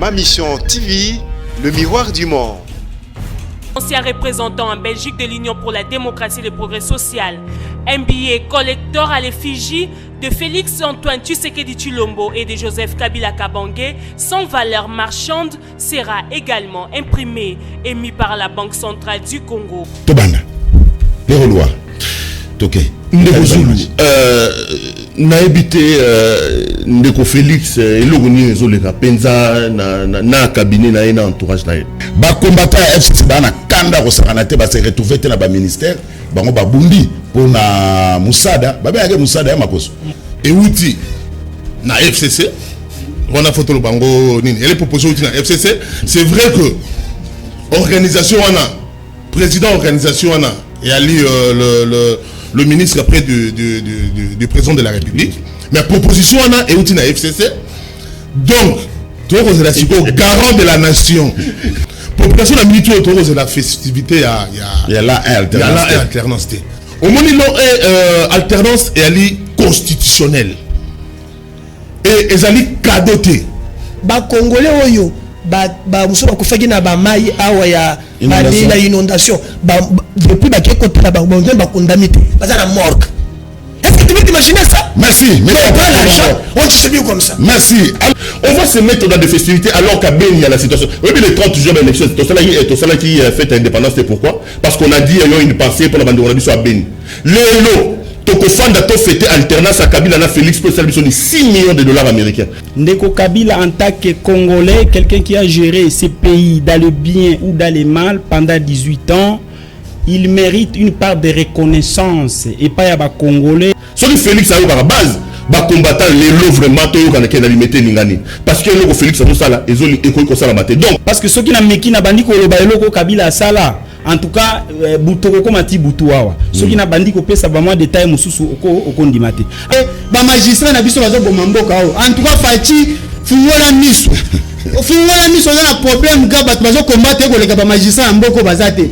Ma Mission TV, le miroir du monde. Ancien représentant en Belgique de l'Union pour la démocratie et le progrès social, un billet collector à l'effigie de Félix Antoine Tshisekedi Tshilombo et de Joseph Kabila Kabange, sans valeur marchande, sera également imprimé et mis par la Banque centrale du Congo. Tobana, les Rolois, ok. Ndeko Zulu, na habité Ndeko Félix et l'Ogoni Zoleka Penza na cabinet na entourage na. Ba combattant FCC bana kanda ko sakanate ba se retrouver te na ba ministère bango ba bundi pour na musada ba ba musada ya makoso. Et outi na FCC on a photo le bango nini elle est proposée outi na FCC c'est vrai que organisation wana président organisation wana et ali le ministre après du président de la République. Mais la proposition on a et outil na FCC. Donc, tout le monde garant de la nation. Population la militaire autour de la festivité il y a là un alternance. Au moment où alternance et ali constitutionnelle. Et ils ali cadoté. Ba Congolais oyo ba muso ba kufaki na ba mai awa ya la inondation depuis ba ke côté la ba condamné parce la morgue. Est-ce que tu peux t'imaginer ça? Merci. Mais on distribue comme ça. Merci. On va se mettre dans des festivités alors qu'à Ben il y a la situation. Oui, mais le 30 juin l'élection, c'est tout ça qui fait l'indépendance. C'est pourquoi? Parce qu'on a dit il y a une pensée pour la bande de à Ben. Lélo Tokofanda to fêter alternance à Kabila na Félix peut servir 6 millions de dollars américains. Ndeko Kabila en tant que Congolais, quelqu'un qui a géré ces pays dans le bien ou dans le mal pendant 18 ans, il mérite une part de reconnaissance et pas à Congolais. Ce que Félix a eu à la base, bah combattant les lots vraiment tout quand il a limité n'ingani. Parce que le Félix a tout ça là, ils ont école comme ça la maté. Donc parce que ceux qui n'a meki na bandi ko loba eloko Kabila ça là. En tout cas, Boutoko comme Ati Boutouawa. Ceux qui n'a bandi ko pesa ba moi détail mususu oko ndimate. Ba magistrat na biso bazo bomamboka o. En tout cas Fati fungola miso. Fungola miso na problème ga bato bazo combattre ko leka ba magistrat mboko bazate.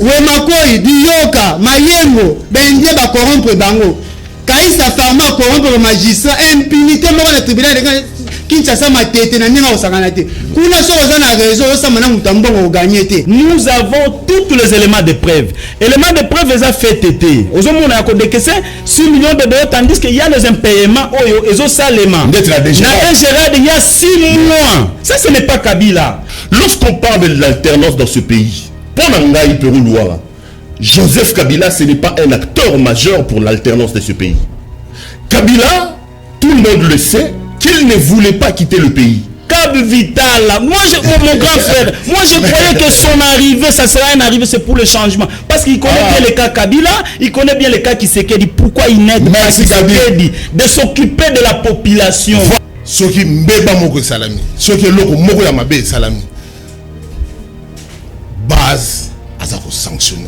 We makoi diyoka mayengo bendie ba corrompre bango. Kaisa Pharma corrompre le magistrat, impunité moko na tribunal de Kinshasa matete na ninga osakana te. Kuna so ozana réseau ça mana mutambongo gagner te. Nous avons tous les éléments de preuve. Éléments de preuve les a fait tété. Ozomona ko décaissé 6 millions de dollars tandis qu'il y a les impayements oyo ezo salema. D'être la déjà. Na Gérard il y a 6 mois. Ça ce n'est pas Kabila. Lorsqu'on parle de l'alternance dans ce pays, pour Nangaï Pérou Loire, Joseph Kabila, ce n'est pas un acteur majeur pour l'alternance de ce pays. Kabila, tout le monde le sait, qu'il ne voulait pas quitter le pays. Cab Vital, moi mon grand frère, moi je croyais que son arrivée, ça serait une arrivée, c'est pour le changement. Parce qu'il connaît bien les cas Kabila, il connaît bien les cas Tshisekedi. Pourquoi il n'aide pas Tshisekedi de s'occuper de la population? Ce qui mbeba moko salami, ce qui est loko moko ya mabe salami. Base, azako sanctionné.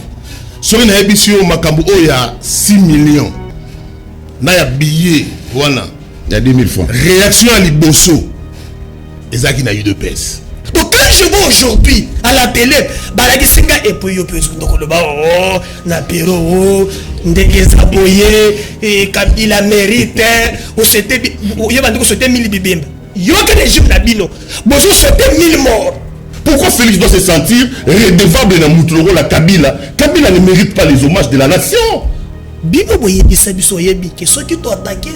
Ce qui n'a pas makambu oya 6 millions. Na ya billet, voilà. Il y a 10 000 francs. Réaction à Liboso. Et ça qui n'a eu de pèse. Donc quand je vois aujourd'hui à la télé, balaki singa et puis yo peut donc le ba oh na pero ndeke zaboye et Kabila mérite ou c'était yo bandiko c'était 1000 bibemba. Yo que régime na bino. Bonjour c'était 1000 morts. Pourquoi Félix doit se sentir redevable dans Moutloro la Kabila? Kabila ne mérite pas les hommages de la nation. Bino boye bisa biso yebi que ceux qui t'ont attaqué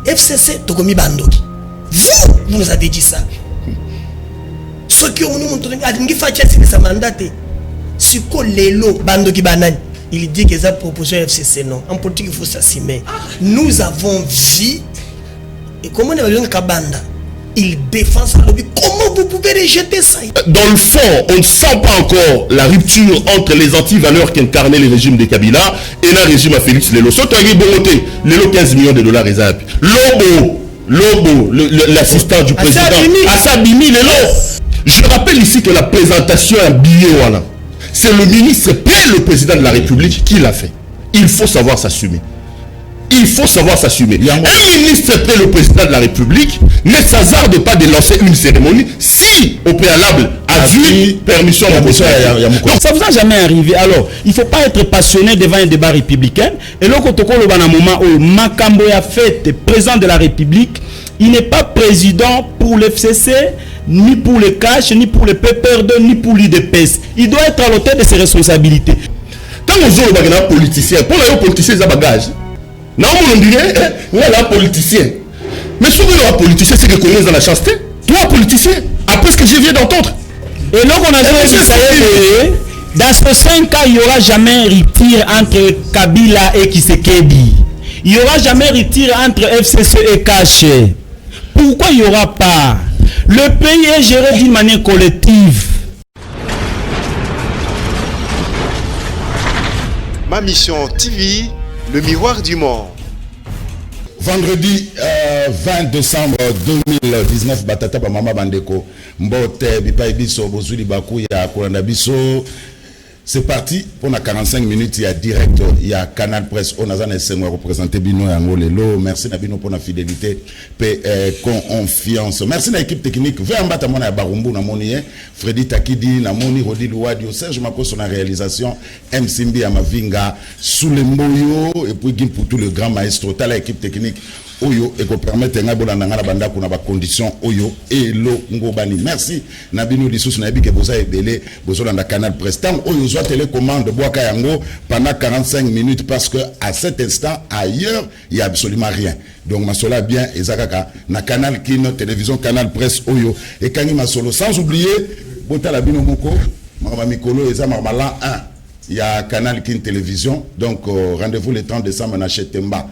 FCC Tokomi Bandoki. Vous nous avez dit ça. Ceux qui ont nous montré que ça mandate. Si Lelo Bandoki Banane, il dit que ça proposé FCC non. En politique il faut s'assumer. Nous avons vu et comment on va Kabanda. Il défend ça. Comment vous pouvez rejeter ça? Dans le fond, on ne sent pas encore la rupture entre les anti-valeurs qu'incarnait le régime de Kabila et le régime à Félix Lelo. Surtout Lelo 15 millions de dollars les appuis. Lobo, l'assistant du président. Assabimi Lelo. Je rappelle ici que la présentation à billet, c'est le ministre et le président de la République qui l'a fait. Il faut savoir s'assumer. Il faut savoir s'assumer. Un ministre et le président de la République ne s'hasarde pas de lancer une cérémonie si, au préalable, a vu permission de Donc, ça vous a jamais arrivé. Alors, il ne faut pas être passionné devant un débat républicain. Et là, quand on a un moment où Makambo a fait président de la République, il n'est pas président pour l'FCC, ni pour le cash, ni pour le PPR2, ni pour l'IDPS. Il doit être à l'auteur de ses responsabilités. Tant que vous êtes un politicien, pour les politiciens, c'est un bagage. Non, on dirait, on est un politicien. Mais souvent, un politicien, c'est reconnu dans la chasteté. Toi, politicien, après ce que je viens d'entendre. Et donc, on a dit dans ce 5 cas, il n'y aura jamais retire entre Kabila et Tshisekedi. Il n'y aura jamais retire entre FCC et Caché. Pourquoi il n'y aura pas? Le pays est géré d'une manière collective. Ma mission TV, le miroir du monde. Vendredi 20 décembre 2019, Batata Mama Bandeko, Mbote, Bipai Biso, Bozuli Bakou, ya Kolanda Biso. C'est parti pour la 45 minutes, il y a direct, il y a Canal Presse, on a représenté Bino et Angolelo. Merci Nabino pour la fidélité, paix, confiance. Merci à l'équipe technique. Vers en à Barumbu, Namoni, Freddy Takidi, Namoni, Rodi Louadio, Serge Mako sur la réalisation, M. Simbi Amavinga, Soulemboyo, et puis pour tout le grand maestro, t'as l'équipe technique. Oyo et qu'on permette un abonnement dans la banda qu'on a des conditions Oyo et lo ngobani. Merci Nabino Dissous Nabi que vous avez belé vous dans le canal Prestant Oyo soit télécommande Boaka Yango pendant 45 minutes parce que à cet instant ailleurs il y a absolument rien. Donc ma sola bien et Zakaka na canal Kino télévision canal Presse Oyo et Kangi Masolo sans oublier Bota la Bino Moko Mama Mikolo et Zamarmalan 1. Il y a canal Kin télévision donc rendez-vous le 30 décembre à Chetemba.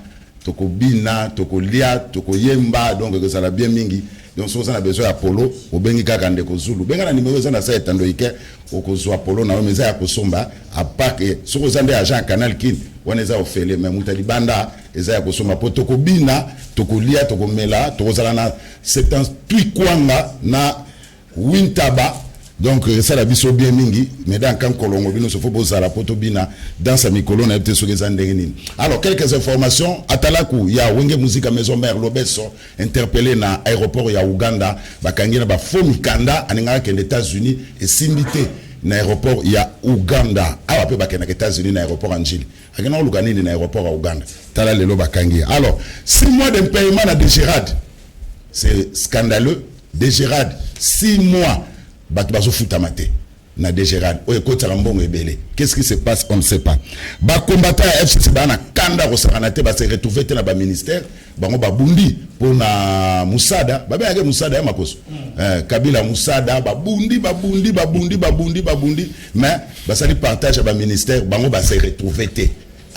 Toko bina, toko lia, toko yemba, donc que ça l'a bien mingi. Donc si vous avez besoin d'Apollo, au bengi kakande ko Zulu. Benga na numéro za na sa etando ike, au ko zo Apollo na meza ya kosomba, à part que si vous avez agent canal kin, on eza ofele mais mutali banda, eza ya kosomba po toko bina, toko lia, toko mela, toko zala na septantui kwanga na wintaba. Donc ça la biso bien mingi mais dans quand kolongo bino se faut poser la poto bina dans sa mikolo na ete so gezandengini. Alors quelques informations atalaku ya wenge musique maison mère Lobeso interpellé na aéroport ya Uganda bakangi na ba fomi kanda aninga ke les États-Unis et simbité na aéroport ya Uganda awa pe bakena ke États-Unis na aéroport Anjili akena lukani na aéroport ya Uganda tala lelo bakangi. Alors 6 mois d'impayement na Dégérade, c'est scandaleux. Dégérade 6 mois Batbazo Futamate na Dégérade. Qu'est-ce qui se passe? On ne sait pas. Ba combattant FCC bana kanda rosaranate ba se retrouver na ba ministère bango ba bundi pour na Musada ba ba Musada ya makoso Kabila Musada ba bundi mais ba sali partage ba ministère bango ba se retrouver te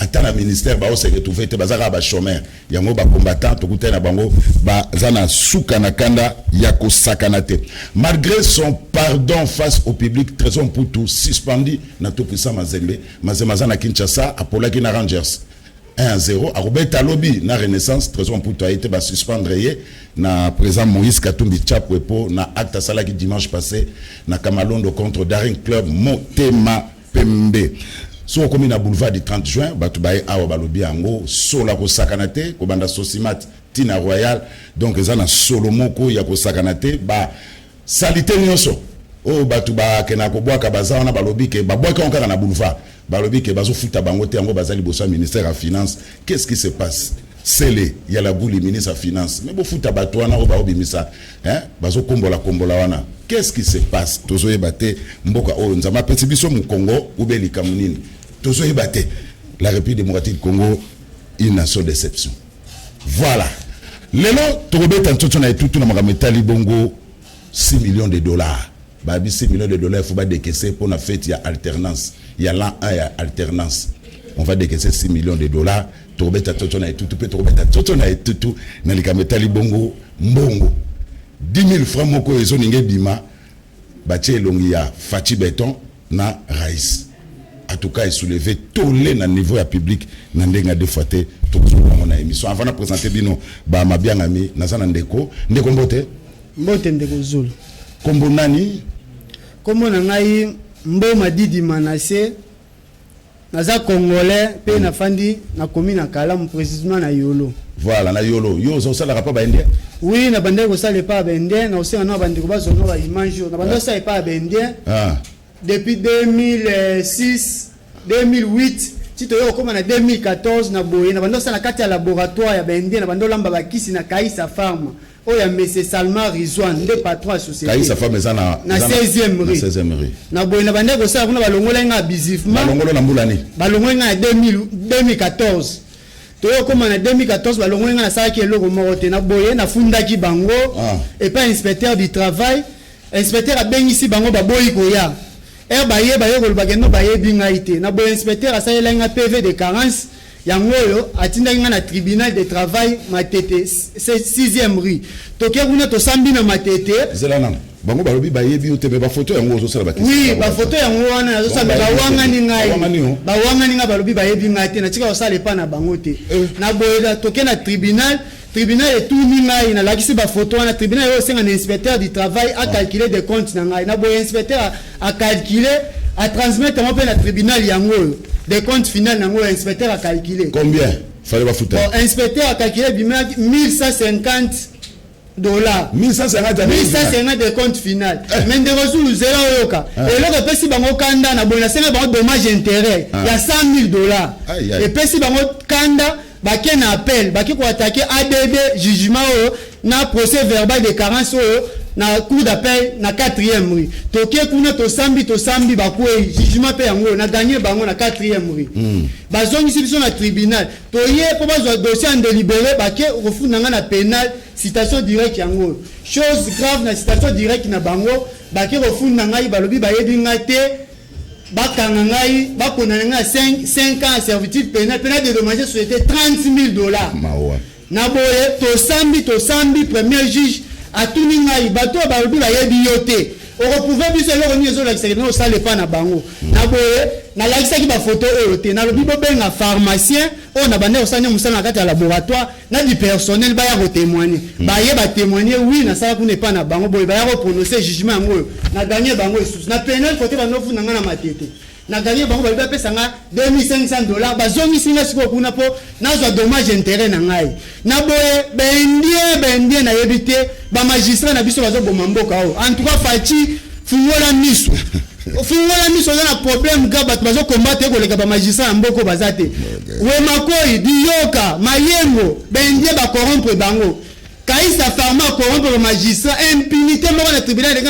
attends la ministère ba se retrouver te bazaka ba chômeur yango ba combattant to kutena bango ba zana suka na kanda yako sakanate. Malgré son pardon face au public, Trésor Mputu suspendu na to puissant Mazembe Mazemazana Kinshasa Apola Kina Rangers 1-0 à Robert Lobby na Renaissance. Trésor Mputu a été ba suspendre na président Moïse Katumbi Chapwepo na acte salaki dimanche passé na Kamalondo contre Daring Club Motema Pembe. So comme na boulevard du 30 juin batu baye awa balobi yango sola ko sakanate ko banda Sosimat Tina Royal donc ezana solomoko ya ko sakanate ba salité nyonso o batu ba kena ko bwaka baza wana balobi ke ba bwaka on na boulevard balobi ke bazo futa bango te yango bazali bossa ministère à finance. Qu'est-ce qui se passe? C'est le il y a la boule ministre à finance mais bo futa batu wana o ba obimisa bazo kombola wana. Qu'est-ce qui se passe? Tozo yebate mboka o nzama pesi biso mu Congo ou belika munini. Tozo yebate la République démocratique du Congo une nation d'exception. Voilà. Lelo Torobet Antoto na tout na makameta bongo 6 millions de dollars. Babi 6 millions de dollars, il faut pas décaisser pour la fête, il y a alternance. Il y a l'an 1, il y a alternance. On va décaisser 6 millions de dollars. Torobet Antoto na tout, Torobet Antoto na tout, na likameta bongo, mbongo. 10 000 francs moko ezo ninge bima, batie longi ya Fati Béton na Raïs. En tout cas, il soulevé tout le niveau à public, n'endenga de fate, tout le monde a émission. Avant de présenter Bino, bah ma bien ami, Nazana Ndeko, Ndeko Mbote. Mbote Ndeko Zulu. Kombo nani? Kombo nangai Mbo Madidi Manassé. Naza Congolais, pe na fandi na commune na Kalam précisément na Yolo. Voilà, na Yolo. Yo zo sala pas ba indien. Oui, na bande ko sala pas ba indien, na aussi na bande ko ba zo no ba image, na bande sala pas ba indien. Ah. Depuis 2006, 2008, ti toyo okoma na 2014 na boye na bando sana kati ya laboratoire ya bende na bando lamba bakisi na Kaisa Pharma oya monsieur Salma Rizwan nde patron ya société Kaisa Pharma ezana na 16e rue na boye na bande ko sala kuna balongola nga abusivement balongola na mbulani balongola nga 2014 toyo koma na 2014 balongola nga na sala ki eloko moko te na boye na fundaki bango et pas inspecteur du travail inspecteur a bengisi bango baboyi koya baye ko bagendo baye binga ite na boye inspecteur asalela nga PV de carence yango yo atindaki nga na tribunal de travail matete 6e rue toke kuna to sambi na matete zelana bango balobi bayebi ote ba photo yango ozosala ba oui ba photo yango wana nazosala bawanga ni ngai bawanga ni nga balobi bayebi nga te na tika osala epa na bango te na boye toke na tribunal et tout ni ngai na lakisi ba photo wana tribunal yo senga na inspecteur du travail a calculer des comptes na ngai na boye inspecteur a calculer a transmettre mo pe na tribunal yango des comptes final nango inspecteur a calculé combien fallait ba foutre bon inspecteur a calculé $1150 1150 de compte final mais de ressources zéro yoka et là pesi bango kanda na bona senga bango dommage intérêt il y a $100,000 et pesi bango kanda baki na appel baki ko attaquer ADB jugement na procès verbal de carence na cour d'appel na 4e rue toke kuna to sambi bakwe jugement pe yango na gagner bango na 4e rue bazongi biso na tribunal to ye po bazo dossier en délibéré baki refunda nga na pénal citation directe yango chose grave na citation directe na bango baki refunda ngai balobi bayebi nga te bakanga ngai bakona nga 5 ans servitude pénale de dommages société $30,000 na boye to sambi premier juge atuni ngai bato balobi bayebi yo te okopuve biso eloko nini ezolakisaki na osala epa na bango na boye nalakisaki bafoto oyo te nalobi bobenga pharmacien oyo na bande osali mosala na kati ya laboratoire na du personnel baya kotémoigne baye batémoigne oui nasala kuna epa na bango boye baya koprononce jugement yango oyo na gagné bango esusu na penel kote banofunda nga na matete na gagné bango balobi bapesanga $2,500 bazongisi nga sikoyo kuna mpo nazwa dommage intérêt na ngai na boye bendie nayebi te bamagistrat na biso bazoboma mboka oyo en tout cas faci fungola miso oza na problème ka bato bazokombate ekoleka bamagistrat ya mboka baza te wemakoi diyoka mayengo bendie bakorrompre bango Kaisa Pharma corrompre magistrat impunité moko na tribunal de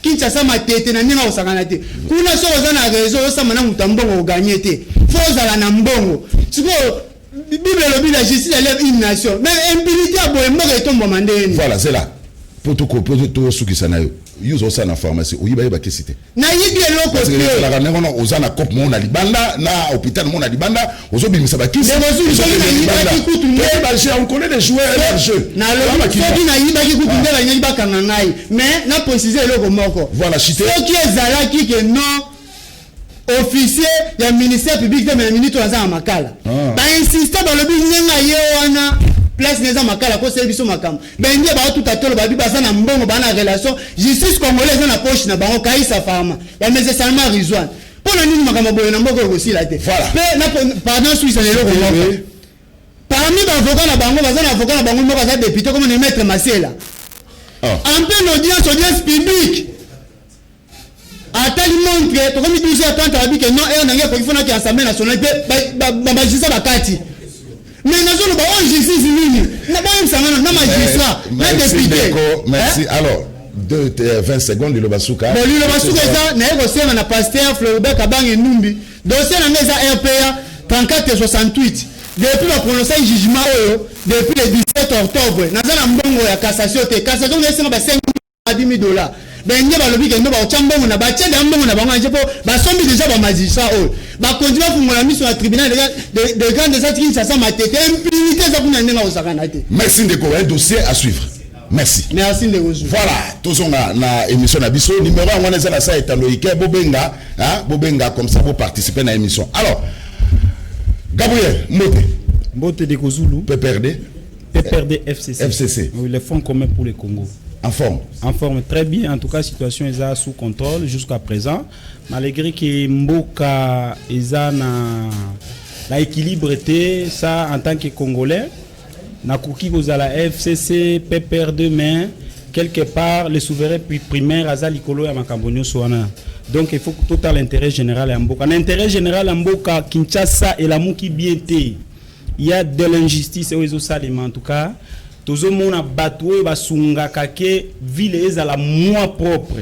Kinshasa matete na ninga osakana te kuna so oza na réseau osama na mutambongo oganye te fozala na mbongo siko bible lobi la justice élève une nation mais impunité aboye moko etombo mandeni voilà c'est là pour tout sukisa na yo yuzo sa na pharmacie oyiba yeba kesite na yibi eloko te la kana kono ozana cop mo na libanda na hôpital mo na libanda ozobimisa bakisi on connaît les joueurs et les jeux na lo ki na yiba ki kutu ndela nyi bakanga ngai mais na préciser eloko moko voilà chité qui ezala ki que non officier ya ministère public de minute oza makala ba insister ba lobi nyenga ye wana place neza makala ko service makam bengi ba tout atolo ba biba sana mbongo ba na relation justice congolaise na poche na bango Kaisa Pharma ya monsieur Salma Rizwan pona nini makama boyo na mboko ko sila te pe na pardon Suisse na lelo ko parmi ba avocat na bango bazana avocat na bango moko za député comme le maître Masela en pleine audience publique atali montre to comme 12h30 abi que non et na ngeko ifona ki assemblée nationale pe ba magistrat bakati mais nous avons justice nini na ba msangana na magistrat na député merci alors 20 secondes le basuka bon le basuka ça na eko sema na pasteur Floribert Kabange Numbi dossier na ngeza RPA 3468 depuis la prononcé jugement oyo depuis le 17 octobre na za na mbongo ya cassation te cassation na sema ba $5,000 benye balobi ke ndo ba chambongo na ba tchenda mbongo na bango njepo ba sombi déjà ba magistrat oyo ba continue fungola miso na tribunal de grande des articles ça matete impunité za kuna ndenga osakana te merci ndeko un dossier à suivre merci ndeko voilà tozonga na émission na biso numéro ngwana za na sa etaloike bobenga comme ça pour participer na émission alors Gabriel Mbote de Kozulu PPRD FCC oui, le fonds commun pour le Congo. En forme très bien. En tout cas, la situation est sous contrôle jusqu'à présent. Malgré que Mboka est na équilibre, ça en tant que Congolais, na kuki la FCC, PPR2 mais quelque part les souverains primaires Azalikolo et Makambonyo Soana. Donc il faut que total intérêt général en Mboka. L'intérêt général en Mboka, Kinshasa et la Mouki bien té. Il y a de l'injustice et aux saliments en tout cas. Tous mona batoué basunga kake ville est à la moi propre.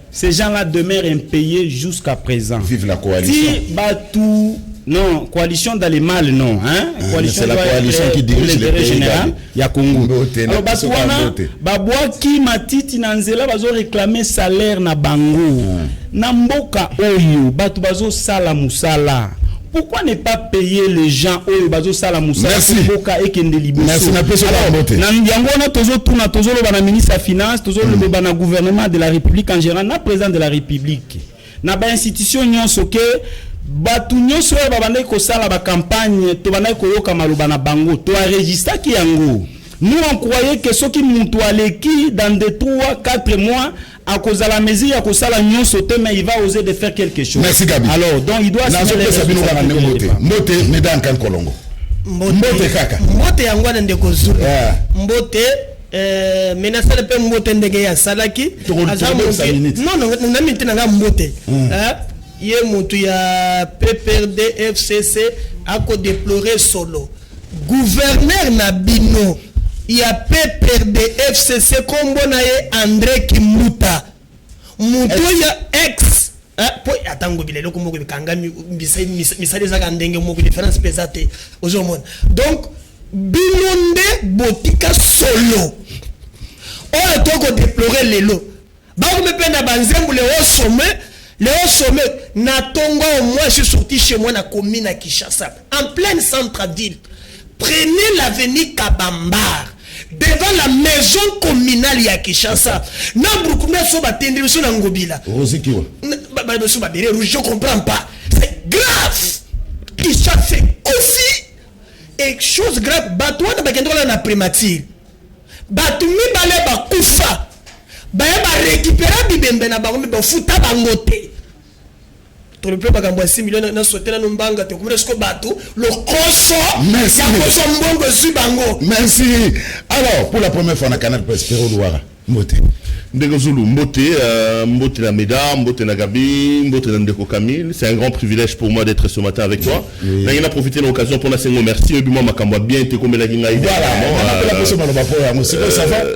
Ces gens-là demeurent impayés jusqu'à présent. Vive la coalition. Si batou non, coalition dans les mal non hein. C'est la coalition qui dirige les pays général. Il y a Congo. Alors batouana babwa ki matiti na nzela bazo réclamer salaire na bango. Na mboka oyo batu bazo sala musala. Pourquoi ne pas payer les gens au bazo sala musala mboka ekende liboso? Merci na peso la mbote. Na yango na tozo tuna tozo lo bana ministre de finance, tozo lo bana gouvernement de la République en général, na président de la République. Na ba institution nyonso ke batu nyonso ba bana ko sala ba campagne to bana ko yoka maluba na bango to enregistrer ki yango. Nous on croyait que ceux qui montent à l'équipe dans des 3-4 mois à cause de la mesure à cause de la union sauté mais il va oser de faire quelque chose. Merci Gabi. Alors donc il doit Mbote Medan kan Kolongo. Mbote kaka. Mbote yango na ndeko zulu. Mbote menasa pe mbote ndenge ya salaki. Non na minute na mbote. Ye mutu ya PPRD FCC a ko déplorer solo. Gouverneur na bino ya PPRD FCC kombo na ye André Kimuta muto ya ex po atango bilelo ko moko bikanga misali za ndenge moko différence pesate ozomona donc bilonde botika solo o to ko déplorer lelo ba ko mependa banzembu le au sommet na tongo moi je suis sorti chez moi na commune à Kinshasa en pleine centre-ville. Prenez l'avenue Kabambar devant la maison communale ya Kinshasa. Na Brukuna so batendre so na ngobila. Rozikiwa. Ba so ba bere rouge, je comprends pas. C'est grave. Kinshasa fait aussi et chose grave batwa na bakendela na primature. Batu mi bale ba kufa. Ba récupérer bibembe na bango ba futa bangote. Le peuple a 6 millions de sauté dans le banque. Merci. Alors, pour la première fois, on a Canal Presse, Péro Douara. Mbote. Ndeko Zulu, Mbote la Meda, Mbote la Gabi, Mbote la Ndeko Camille. C'est un grand privilège pour moi d'être ce matin avec toi. Là, il a profité de l'occasion pour la Sengo. Merci. Et puis moi, ma campagne bien été comme la Ginga.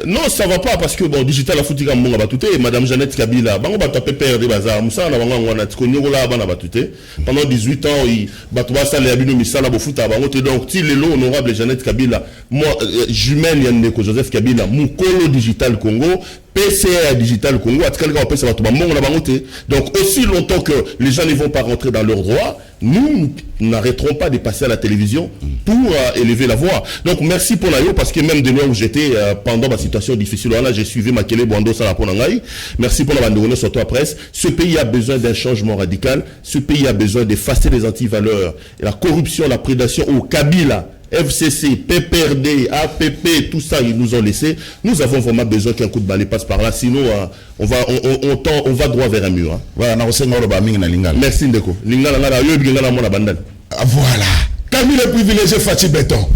Non, ça va pas parce que bon, digital a foutu comme bon abatouté. Madame Jeannette Kabila, bango batapé père des bazar. Moussa, na bango wana tkonyo la bana batouté. Pendant 18 ans, il batouba ça les abino misala bofuta bango te donc ti lelo honorable Jeannette Kabila. Moi, jumelle Yanneko Joseph Kabila, Mukolo Digital Congo. PCA Digital Congo, donc aussi longtemps que les gens ne vont pas rentrer dans leurs droits, nous n'arrêterons pas de passer à la télévision pour élever la voix. Donc merci pour la yo parce que même de là où j'étais pendant ma situation difficile, là j'ai suivi ma Kele Bondo Salaponangai. Merci pour la bande sur toi presse. Ce pays a besoin d'un changement radical. Ce pays a besoin d'effacer les antivaleurs, la corruption, la prédation au Kabila. FCC, PPRD, APP, tout ça, ils nous ont laissé. Nous avons vraiment besoin qu'un coup de balai passe par là. Sinon, on va droit vers un mur. Hein. Voilà. Merci, Ndeko. Voilà. Camille le privilégié Fatih Béton.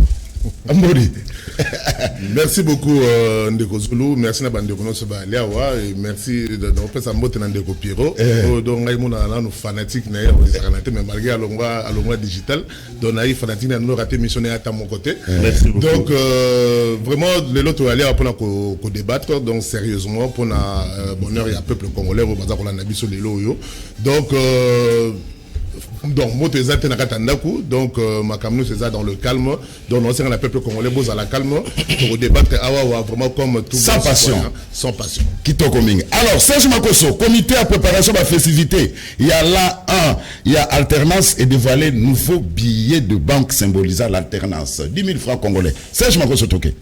Merci beaucoup Ndeko Zulu, merci na bande kono se ba liawa et merci de pesa mbote na Ndeko Piro donc ngai mona na no fanatique na ya zakanate mais malgré alongwa digital donc naï fanatique na no raté missionné à mon côté. Merci beaucoup. Donc vraiment les loto aller pour ko débattre donc sérieusement pour na bonheur et à peuple congolais au bazar ko na biso lelo yo. Donc moi t'es na katandaku donc ma camino c'est ça dans le calme donc on sait le peuple congolais beau à la calme pour débattre vraiment comme tout sans passion Kitoko Ming. Alors Serge Makoso, comité à préparation de la festivité, il y a là il y a alternance et dévoilé nouveau billet de banque symbolisant l'alternance 10 000 francs congolais. Serge Makoso Toké.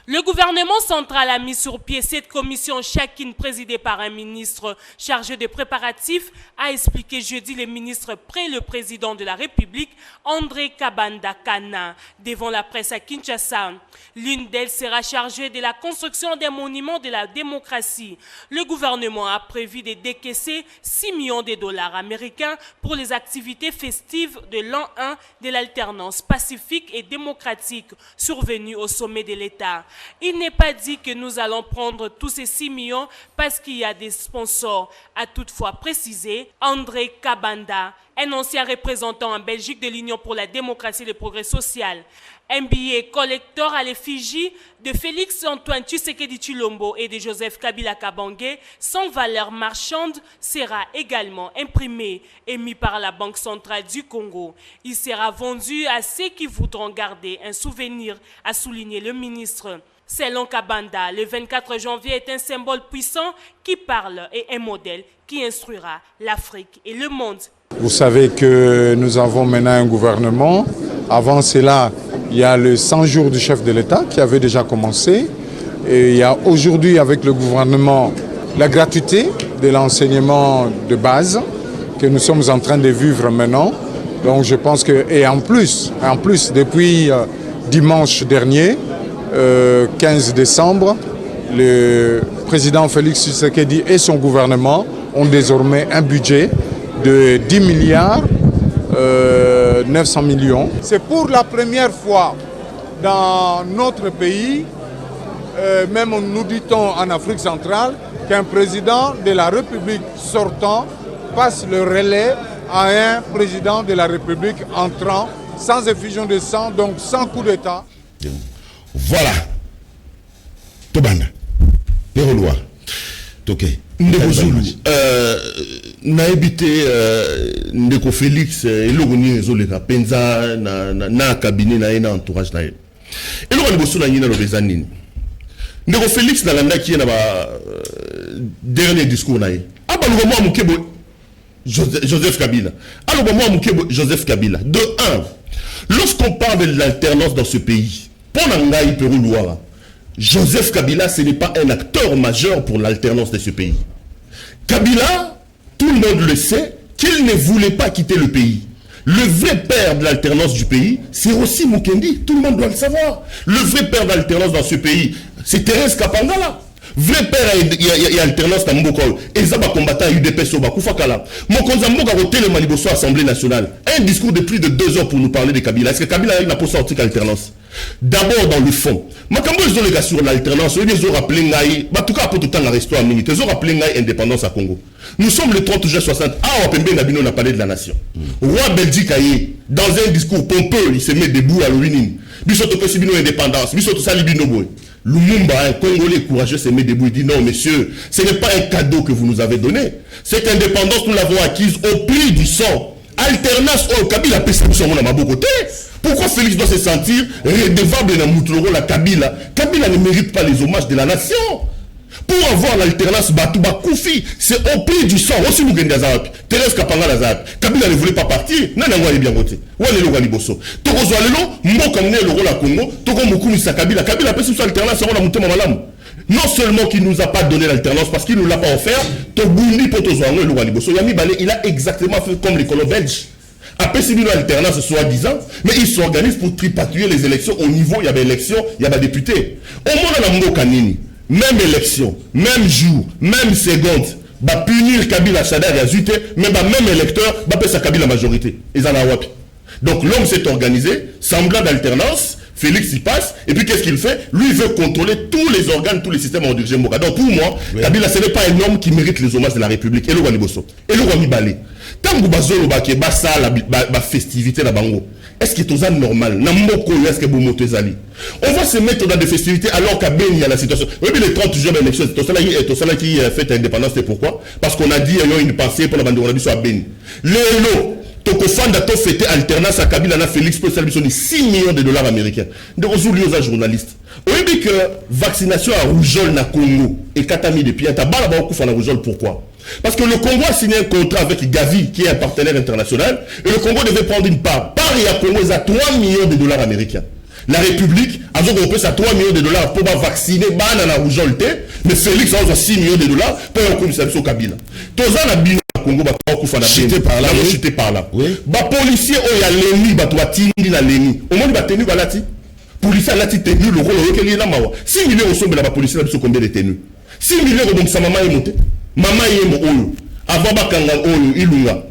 Le gouvernement central a mis sur pied cette commission, chacune présidée par un ministre chargé des préparatifs, a expliqué jeudi les ministres près le président de la République, André Kabanda Kana, devant la presse à Kinshasa. L'une d'elles sera chargée de la construction des monuments de la démocratie. Le gouvernement a prévu de décaisser 6 millions de dollars américains pour les activités festives de l'an 1 de l'alternance pacifique et démocratique survenue au sommet de l'État. Il n'est pas dit que nous allons prendre tous ces 6 millions parce qu'il y a des sponsors, a toutefois précisé André Kabanda, un ancien représentant en Belgique de l'Union pour la démocratie et le progrès social. Un billet collector à l'effigie de Félix Antoine Tshisekedi Tshilombo et de Joseph Kabila Kabange sans valeur marchande sera également imprimé et mis par la Banque centrale du Congo. Il sera vendu à ceux qui voudront garder un souvenir, a souligné le ministre. Selon Kabanda, le 24 janvier est un symbole puissant qui parle et un modèle qui instruira l'Afrique et le monde. Vous savez que nous avons maintenant un gouvernement. Avant cela, il y a le 100 jours du chef de l'État qui avait déjà commencé. Et il y a aujourd'hui avec le gouvernement la gratuité de l'enseignement de base que nous sommes en train de vivre maintenant. Donc je pense que, et en plus depuis dimanche dernier, 15 décembre, le président Félix Tshisekedi et son gouvernement ont désormais un budget de 10 milliards 900 millions. C'est pour la première fois dans notre pays, même nous dit-on en Afrique centrale, qu'un président de la République sortant passe le relais à un président de la République entrant sans effusion de sang, donc sans coup d'État. Voilà. Tobanda. Peroloa. Ok. Ndeko Zulu, na ebité Ndeko Félix eloko ni ezoleka penza na cabinet na ena entourage na ye. Eloko liboso na nyina lobeza nini. Ndeko Félix na landa ki na ba dernier discours na ye. Aba lo mo amukebo Joseph Kabila. Alors mo amukebo Joseph Kabila. De 1, lorsqu'on parle de l'alternance dans ce pays, pour Nangaï Peroloa, Joseph Kabila, ce n'est pas un acteur majeur pour l'alternance de ce pays. Kabila, tout le monde le sait, qu'il ne voulait pas quitter le pays. Le vrai père de l'alternance du pays, c'est aussi Mukendi. Tout le monde doit le savoir. Le vrai père de l'alternance dans ce pays, c'est Thérèse Kapangala. Vrai père il y a alternance dans Mboko. Et ça va combattre UDP Soba Koufakala. Mokonza Mboka roté le Maliboso Assemblée nationale. Un discours de plus de 2 heures pour nous parler de Kabila. Est-ce que Kabila n'a pas sorti alternance? D'abord dans le fond. Makambo ils ont les gars sur l'alternance. Ils ont rappelé Ngaï. En tout cas pour tout le temps la resto à minute. Ils ont rappelé Ngaï indépendance à Congo. Nous sommes le 30 juin 60. Ah, Wapembe Nabino n'a parlé de la nation. Roi Belgique Aïe, dans un discours pompeux, il se met debout à l'Ouinine. Bisoto Pesibino indépendance. Bisoto Salibino Boy. Lumumba, un Congolais courageux, se met debout et dit non, messieurs, ce n'est pas un cadeau que vous nous avez donné. Cette indépendance, nous l'avons acquise au prix du sang. Alternance au Kabila, pourquoi Félix doit se sentir redevable dans Moutouloro, la Kabila? Kabila ne mérite pas les hommages de la nation. Pour avoir l'alternance Batouba Koufi, c'est au prix du sang. Aussi Mugendi Azap, Thérèse Kapangala Azap. Kabila ne voulait pas partir. Nanangwa est bien voté. Oualelo Waliboso. Toko Zoalelo, Mboka Mne le rôle à Congo. Toko Moukoumi sa Kabila. Kabila peut sur l'alternance, on a monté Mamalam. Non seulement qu'il ne nous a pas donné l'alternance parce qu'il ne nous l'a pas offert, Togundi Potozoano le Waliboso. Yami Balé, il a exactement fait comme les colons belges. Après, c'est une alternance soi-disant, mais ils s'organisent pour tripatouiller les élections au niveau, il y avait élection, il y avait député. Au moins, dans la Mboka Nini. Même élection, même jour, même seconde, va punir Kabila Chadar et Azute, mais même électeur, va passer Kabila majorité. Ils en ont wapi. Donc l'homme s'est organisé, semblant d'alternance, Félix y passe, et puis qu'est-ce qu'il fait? Lui, il veut contrôler tous les organes, tous les systèmes en dirigé Mboka. Donc pour moi, oui. Kabila, ce n'est pas un homme qui mérite les hommages de la République. Et le roi Liboso, et le roi Mibale. Tant que Bazolo Baké, Bassa, la festivité, la bango. Est-ce que c'est normal? Est-ce que on va se mettre dans des festivités alors qu'à Ben, il y a la situation. Oui, mais le 30 juin, l'élection, c'est tout ça qui fait l'indépendance. C'est pourquoi? Parce qu'on a dit, il y a une pensée pour la bande de à Ben. Lélo, Tokofanda, to fêté alternance à Kabila, na Félix, pour ça, 6 millions de dollars américains. De aujourd'hui aux journalistes. On dit que vaccination à rougeole na Congo et Katami de Pianta, Balaba Okouf à la rougeole, pourquoi? Parce que le Congo a signé un contrat avec Gavi, qui est un partenaire international, et le Congo devait prendre une part. Paris à Congo, ils ont 3 millions de dollars américains. La République a donc ça 3 millions de dollars pour vacciner la rougeole, mais Félix a 6 millions de dollars pour un commissaire au Kabila. Tous les Bino Congo, chuté par là. Chuté par là. Les policiers, il y a l'ennemi, il y a l'ennemi. Au moins, il y a tenu balati. Policiers, il a tenu le rôle, il y a 6 millions de la police, il y a combien de tenus? 6 millions de sa maman est montée. Maman est montée. avant bakanga oyo ilunga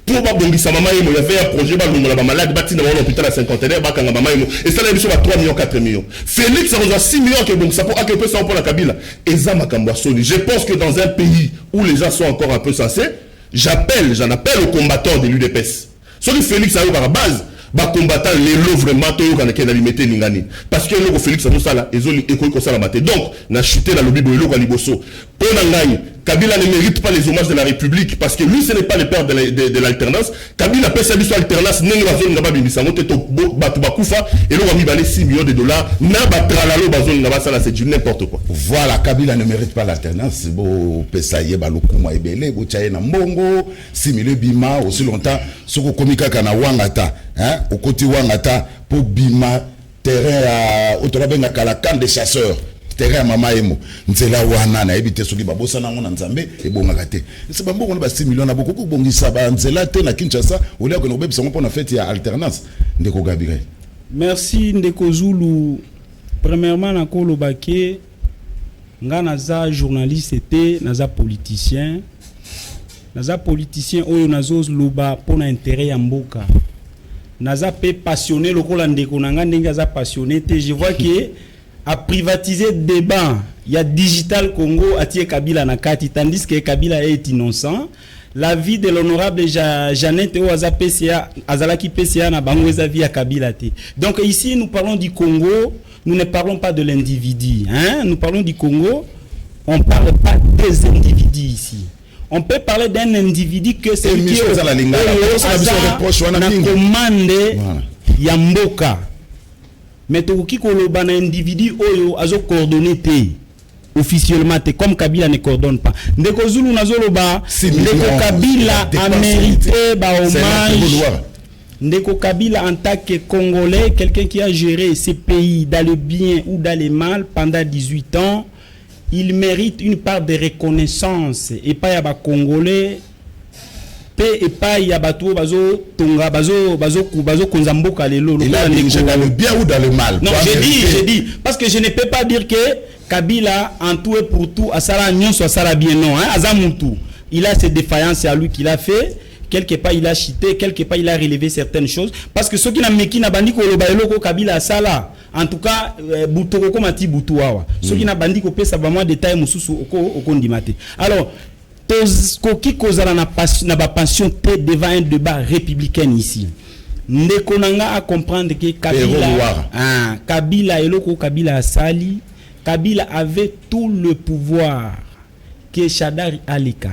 pour babongisa mama yemo il y avait un projet balunga la malade bâti dans l'hôpital à cinquantenaire bakanga mama yemo et ça la biso ba 3 millions 4 millions Félix ça reçoit 6 millions que donc ça pour accueillir ça pour la Kabila et ça makambo soni. Je pense que dans un pays où les gens sont encore un peu sensés, j'en appelle aux combattants de l'UDPS. Celui Félix a eu par base ba combattant les lots vraiment to kana kena limité lingani parce que le Félix a tout ça là ezoli école ko ça la maté donc na chuté la lobby boyelo ka liboso pour nangani Kabila ne mérite pas les hommages de la République parce que lui ce n'est pas le père de l'alternance. Kabila peut sa biso alternance nengi bazoni ngaba bimisa moto to batu bakufa et lo mi balé 6 millions de dollars na ba tralalo bazoni ngaba ça là c'est du n'importe quoi. Voilà, Kabila ne mérite pas l'alternance. Bo pesaye ba lokuma ebele bo chaye na mbongo 6 millions bima aussi longtemps soko komika kana wangata hein au côté wangata pour bima terrain à autorabenga kala camp des chasseurs. Terrain mama emo nzela wana na ebite soki babosa nango na nzambe ebongaka te c'est ba mbongo na ba 6 millions na boko ko bongisa ba nzela te na Kinshasa olia ko no bebisa ngo pona fête ya alternance ndeko Gabriel. Merci ndeko Zulu. Premièrement na ko lobake nga naza journaliste te naza politicien oyo nazo loba pona intérêt ya mboka naza pe passionné lokola ndeko nanga ndenge aza passionné te je vois que à privatiser débat, il y a Digital Congo à Thier Kabila Nakati, tandis que Kabila est innocent. La vie de l'honorable Jeannette Oaza PCA, Azalaki PCA na bangweza via Kabila te. Donc ici nous parlons du Congo, nous ne parlons pas de l'individu, hein? Nous parlons du Congo, on ne parle pas des individus ici. On peut parler d'un individu que c'est qui est la commande Yamboka. Mais tokoki koloba na individu oyo azo coordonné te officiellement te comme Kabila ne coordonne pas. Ndeko Zulu nazoloba Ndeko Kabila a mérité ba hommage. Ndeko Kabila en tant que Congolais, quelqu'un qui a géré ces pays dans le bien ou dans le mal pendant 18 ans, il mérite une part de reconnaissance et pas ya ba Congolais et pas il y a bateau bazo tonga bazo konzamboka lelo il a dit dans le bien ou dans le mal. Non, j'ai dit parce que je ne peux pas dire que Kabila en tout et pour tout à Sara Nyon soit Sara bien non hein Azamutu il a ses défaillances c'est à lui qu'il a fait quelque part il a chité quelque part il a relevé certaines choses parce que ceux qui n'a meki na bandi ko loba eloko Kabila sala en tout cas butoko ko mati butu awa ceux qui n'a bandi ko pesa ba moi détail mususu oko ndimate alors koki kozala na passion te devant un débat républicain ici. Ndeko nanga a comprendre que Kabila eloko Kabila asali, Kabila avait tout le pouvoir que Shadari Alika.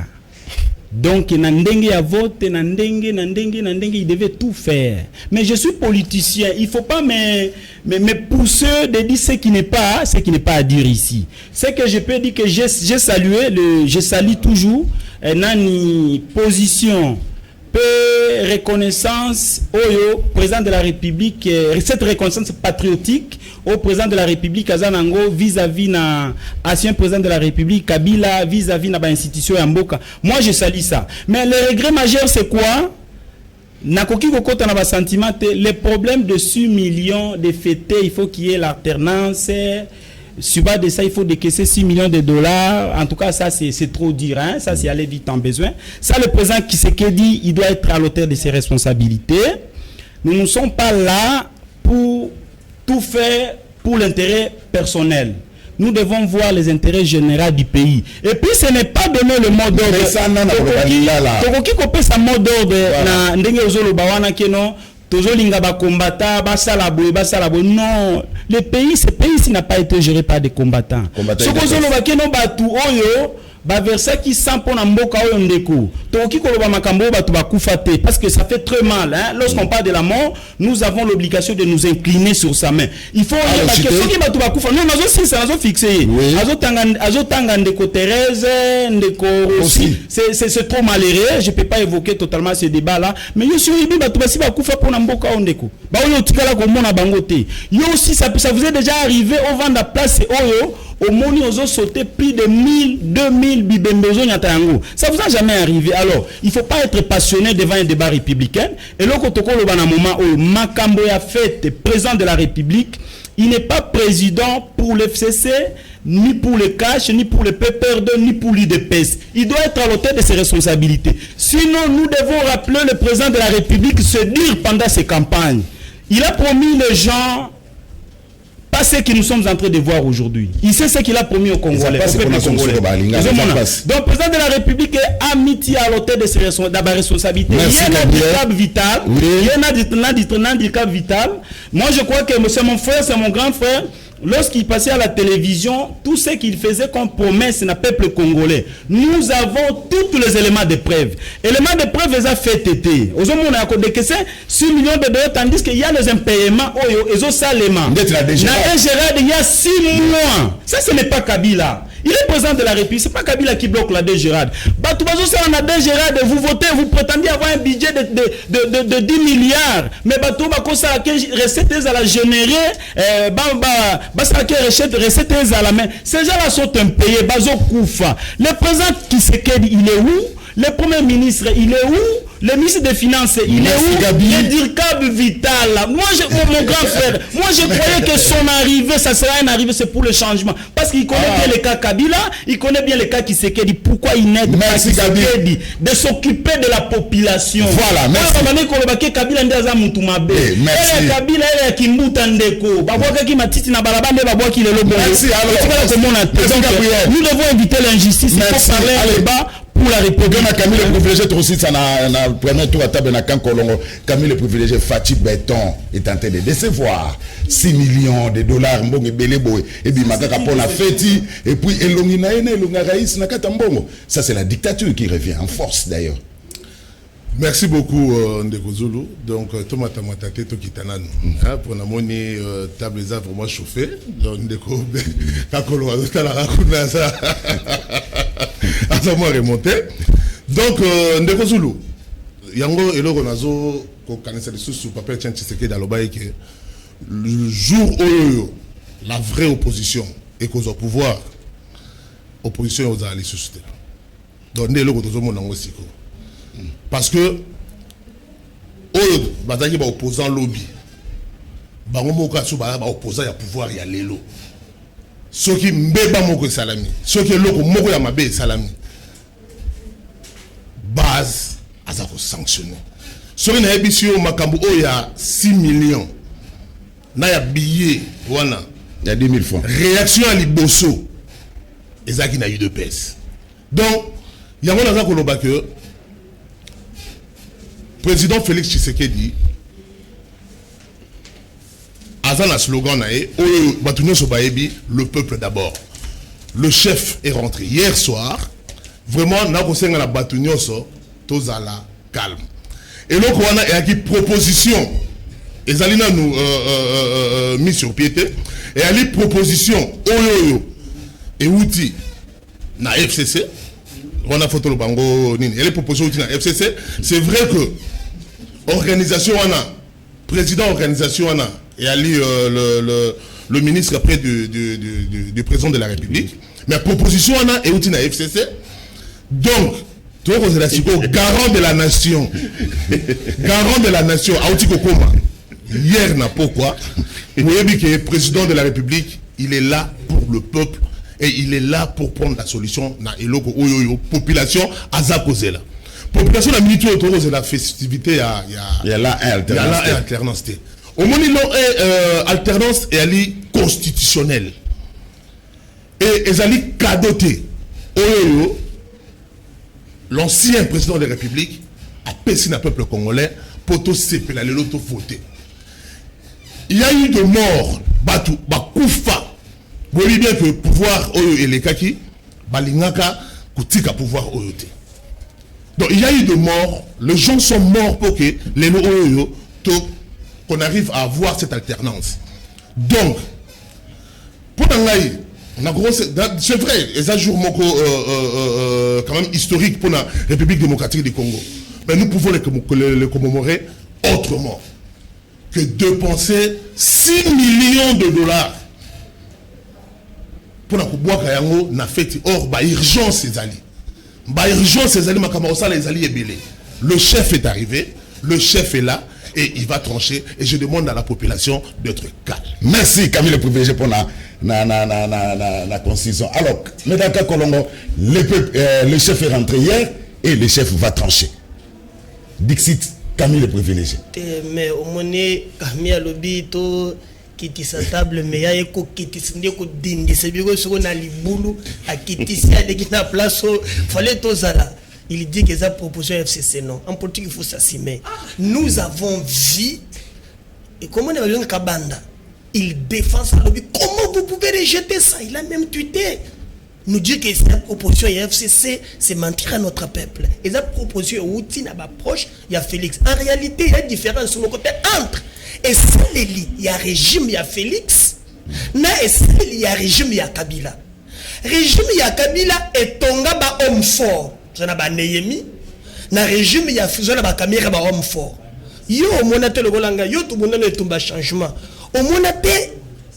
Donc na ndenge ya vote na ndenge il devait tout faire. Mais je suis politicien, il faut pas me pousser de dire ce qui n'est pas à dire ici. C'est que je peux dire que je salue toujours nani position reconnaissance au président de la République, cette reconnaissance patriotique au président de la République Azanango vis-à-vis na ancien président de la République Kabila vis-à-vis na ba institution ya mboka. Moi je salue ça. Mais le regret majeur c'est quoi? Nakoki kokota na ba sentiment les problèmes de 6 millions de fêtés, il faut qu'il y ait l'alternance. Sur bas de ça, il faut décaisser 6 millions de dollars. En tout cas, ça, c'est trop dur. Hein? Ça, c'est aller vite en besoin. Ça, le président Tshisekedi, il doit être à l'auteur de ses responsabilités. Nous ne sommes pas là pour tout faire pour l'intérêt personnel. Nous devons voir les intérêts généraux du pays. Et puis, ce n'est pas donner le mot d'ordre. Tokoki kopé sa mot d'ordre na ndenge ozolo bawana keno. Non, le pays, ce pays n'a pas été géré par des combattants. Qui sent pour parce que ça fait très mal. Hein? Lorsqu'on parle de la mort, nous avons l'obligation de nous incliner sur sa main. Il faut c'est trop malheureux. Je ne peux pas évoquer totalement ce débat là. Mais yo aussi ça vous est déjà arrivé au vent de la place Oyo. Au monde, ils ont sauté plus de 1000, 2000 bibembezo nyatango. Ça vous a jamais arrivé. Alors, il ne faut pas être passionné devant un débat républicain. Et là, quand on a un moment où Makambo a fait président de la République, il n'est pas président pour l'FCC, ni pour le cash, ni pour le PPR2, ni pour l'IDPS. Il doit être à l'auteur de ses responsabilités. Sinon, nous devons rappeler le président de la République se dire pendant ses campagnes. Il a promis les gens, pas ce que nous sommes en train de voir aujourd'hui. Il sait ce qu'il a promis aux Congolais. Donc, le président de la République a mis à l'auteur de ses responsabilités. Il y a un handicap vital. Il y a un handicap vital. Moi, je crois que c'est mon frère, c'est mon grand frère. Lorsqu'il passait à la télévision, tout ce qu'il faisait comme promesse dans le peuple congolais, nous avons tous les éléments de preuve. Éléments de preuve, ils ont fait tété. Aux hommes, on a codé que c'est 6 millions de dollars, tandis qu'il y a les impayements, ils ont ça les mains. Dans Gérard, il y a 6 mois. Ça, ce n'est pas Kabila. Il est président de la République, ce n'est pas Kabila qui bloque la Gérard. On a des Gérard, vous votez, vous prétendez avoir un budget de 10 milliards. Mais bateau, recettes à la générer, recettes à la main. Ces gens-là sont impayés, Bazo Koufa. Le président Tshisekedi, il est où? Le premier ministre, il est où? Le ministre des Finances, il est où? Le DIRCAB vital. Moi, mon grand frère, moi je croyais que son arrivée, ça serait une arrivée, c'est pour le changement. Parce qu'il connaît bien le cas Kabila, il connaît bien le cas Tshisekedi. Pourquoi il n'aide pas Tshisekedi de s'occuper de la population? Voilà, merci. Kabila ndaza mutu mabe. Elle Kabila, elle est Kimbuta Ndeko. Babouaka ki matiti na balabande, babouaki le lobo. Merci. Nous devons éviter l'injustice. Il faut parler à débat. Pour la République. Camille le privilégié aussi, ça n'a premier tour à table na Kankolongo. Camille le privilégié Fatih Béton est en train de décevoir 6 millions de dollars mbongo beleboy et puis makaka pour la fête et puis elongina ene elonga raïs na katambongo. Ça c'est la dictature qui revient en force d'ailleurs. Merci beaucoup Ndeko Zulu. Donc tomata matate to kitananu. Pour na moni table les a vraiment chauffé. Donc Ndeko Kankolongo ta la rakuna ça. Moi remonté. Donc, Ndeko Zulu, Yango et Logonazo, qu'on connaissait sous papier Tshisekedi dans le bail que le jour où la vraie opposition est qu'aux au pouvoir, opposition aux alliés suscité. Donc, Ndeko Zozo Monango Siko. Parce que, Bazaki va opposant lobby. Bango Kasu va opposant à pouvoir, il y a l'élo. Ceux qui mbeba moko salami, ceux qui loko moko ya mabe salami. Base azako sanctionné. Ceux qui na ebisio makambu o ya 6 millions. Na ya billet wana, il y a 10 000 francs. Réaction à liboso. Ezaki na eu de pèse. Donc, yango naza koloba que président Félix Tshisekedi Azan a slogan le peuple d'abord. Le chef est rentré hier soir. Vraiment, n'a pas la batunyoso, tozala calme. Et donc on a une proposition. Et Zalina nous mis sur pied. Et elle a une proposition. Et outil na FCC. On a photo le bango nini. Elle est proposition outil na FCC. C'est vrai que organisation on a président organisation on a et Ali le ministre après du président de la République. Mais la proposition on a et outil na FCC. Donc, toi garant de la nation. Garant de la nation. Aouti Kokoma. Hier n'a pourquoi. Vous voyez que le président de la République, il est là pour le peuple et il est là pour prendre la solution na eloko oyoyo population azakozela. Population la minute autour de la festivité il y a là alternance. Au moment où alternance et ali constitutionnelle. Et ezali cadoté. Oyoyo l'ancien président de la République a péché un peuple congolais pour tout séparer l'auto voter. Il y a eu de morts, Batou, Bakoufa. Vous voyez bien que le pouvoir et les kaki, Balingaka, Koutika pouvoir oyote. Donc il y a eu de morts, les gens sont morts pour que les oyo, qu'on arrive à avoir cette alternance. Donc, pour Nangaï, c'est vrai, et ça jour quand même historique pour la République démocratique du Congo. Mais nous pouvons les commémorer autrement que de penser 6 millions de dollars pour la Kouboua Kayango n'a fait or bah urgence ces alliés. Bah urgence ces alliés Makamaosa les alliés belés. Le chef est arrivé, le chef est là. Et il va trancher. Et je demande à la population d'être calme. Merci Camille le privilégié pour la la constitution. Alors, Medaka Kolongo, le chef est rentré hier et le chef va trancher. Dixit, Camille le privilégié. Mais au moment Camille a lobby to kiti sa table mais ya eko kiti sinde ko dindi c'est bien que na libulu a kiti si a de na place fallait to zala. Il dit que ça proposition FCC non. En politique il faut s'assumer. Nous avons vu et comment on a vu Kabanda. Il défend ça lobby. Comment vous pouvez rejeter ça? Il a même tweeté. Nous dit que cette proposition FCC, c'est mentir à notre peuple. Et cette proposition outil n'a pas proche, il y a Félix. En réalité, il y a une différence sur le côté entre. Et celle il y a régime, il y a Félix. Et celle il y a régime, il y a Kabila. Régime, il y a Kabila et Tonga ba homme fort. Ça n'a pas Neyemi. Na régime, il y a Fuzona ba Kamira ba homme fort. Yo, mon atel le Golanga, yo, tout le monde est tombé changement. Au mon atel,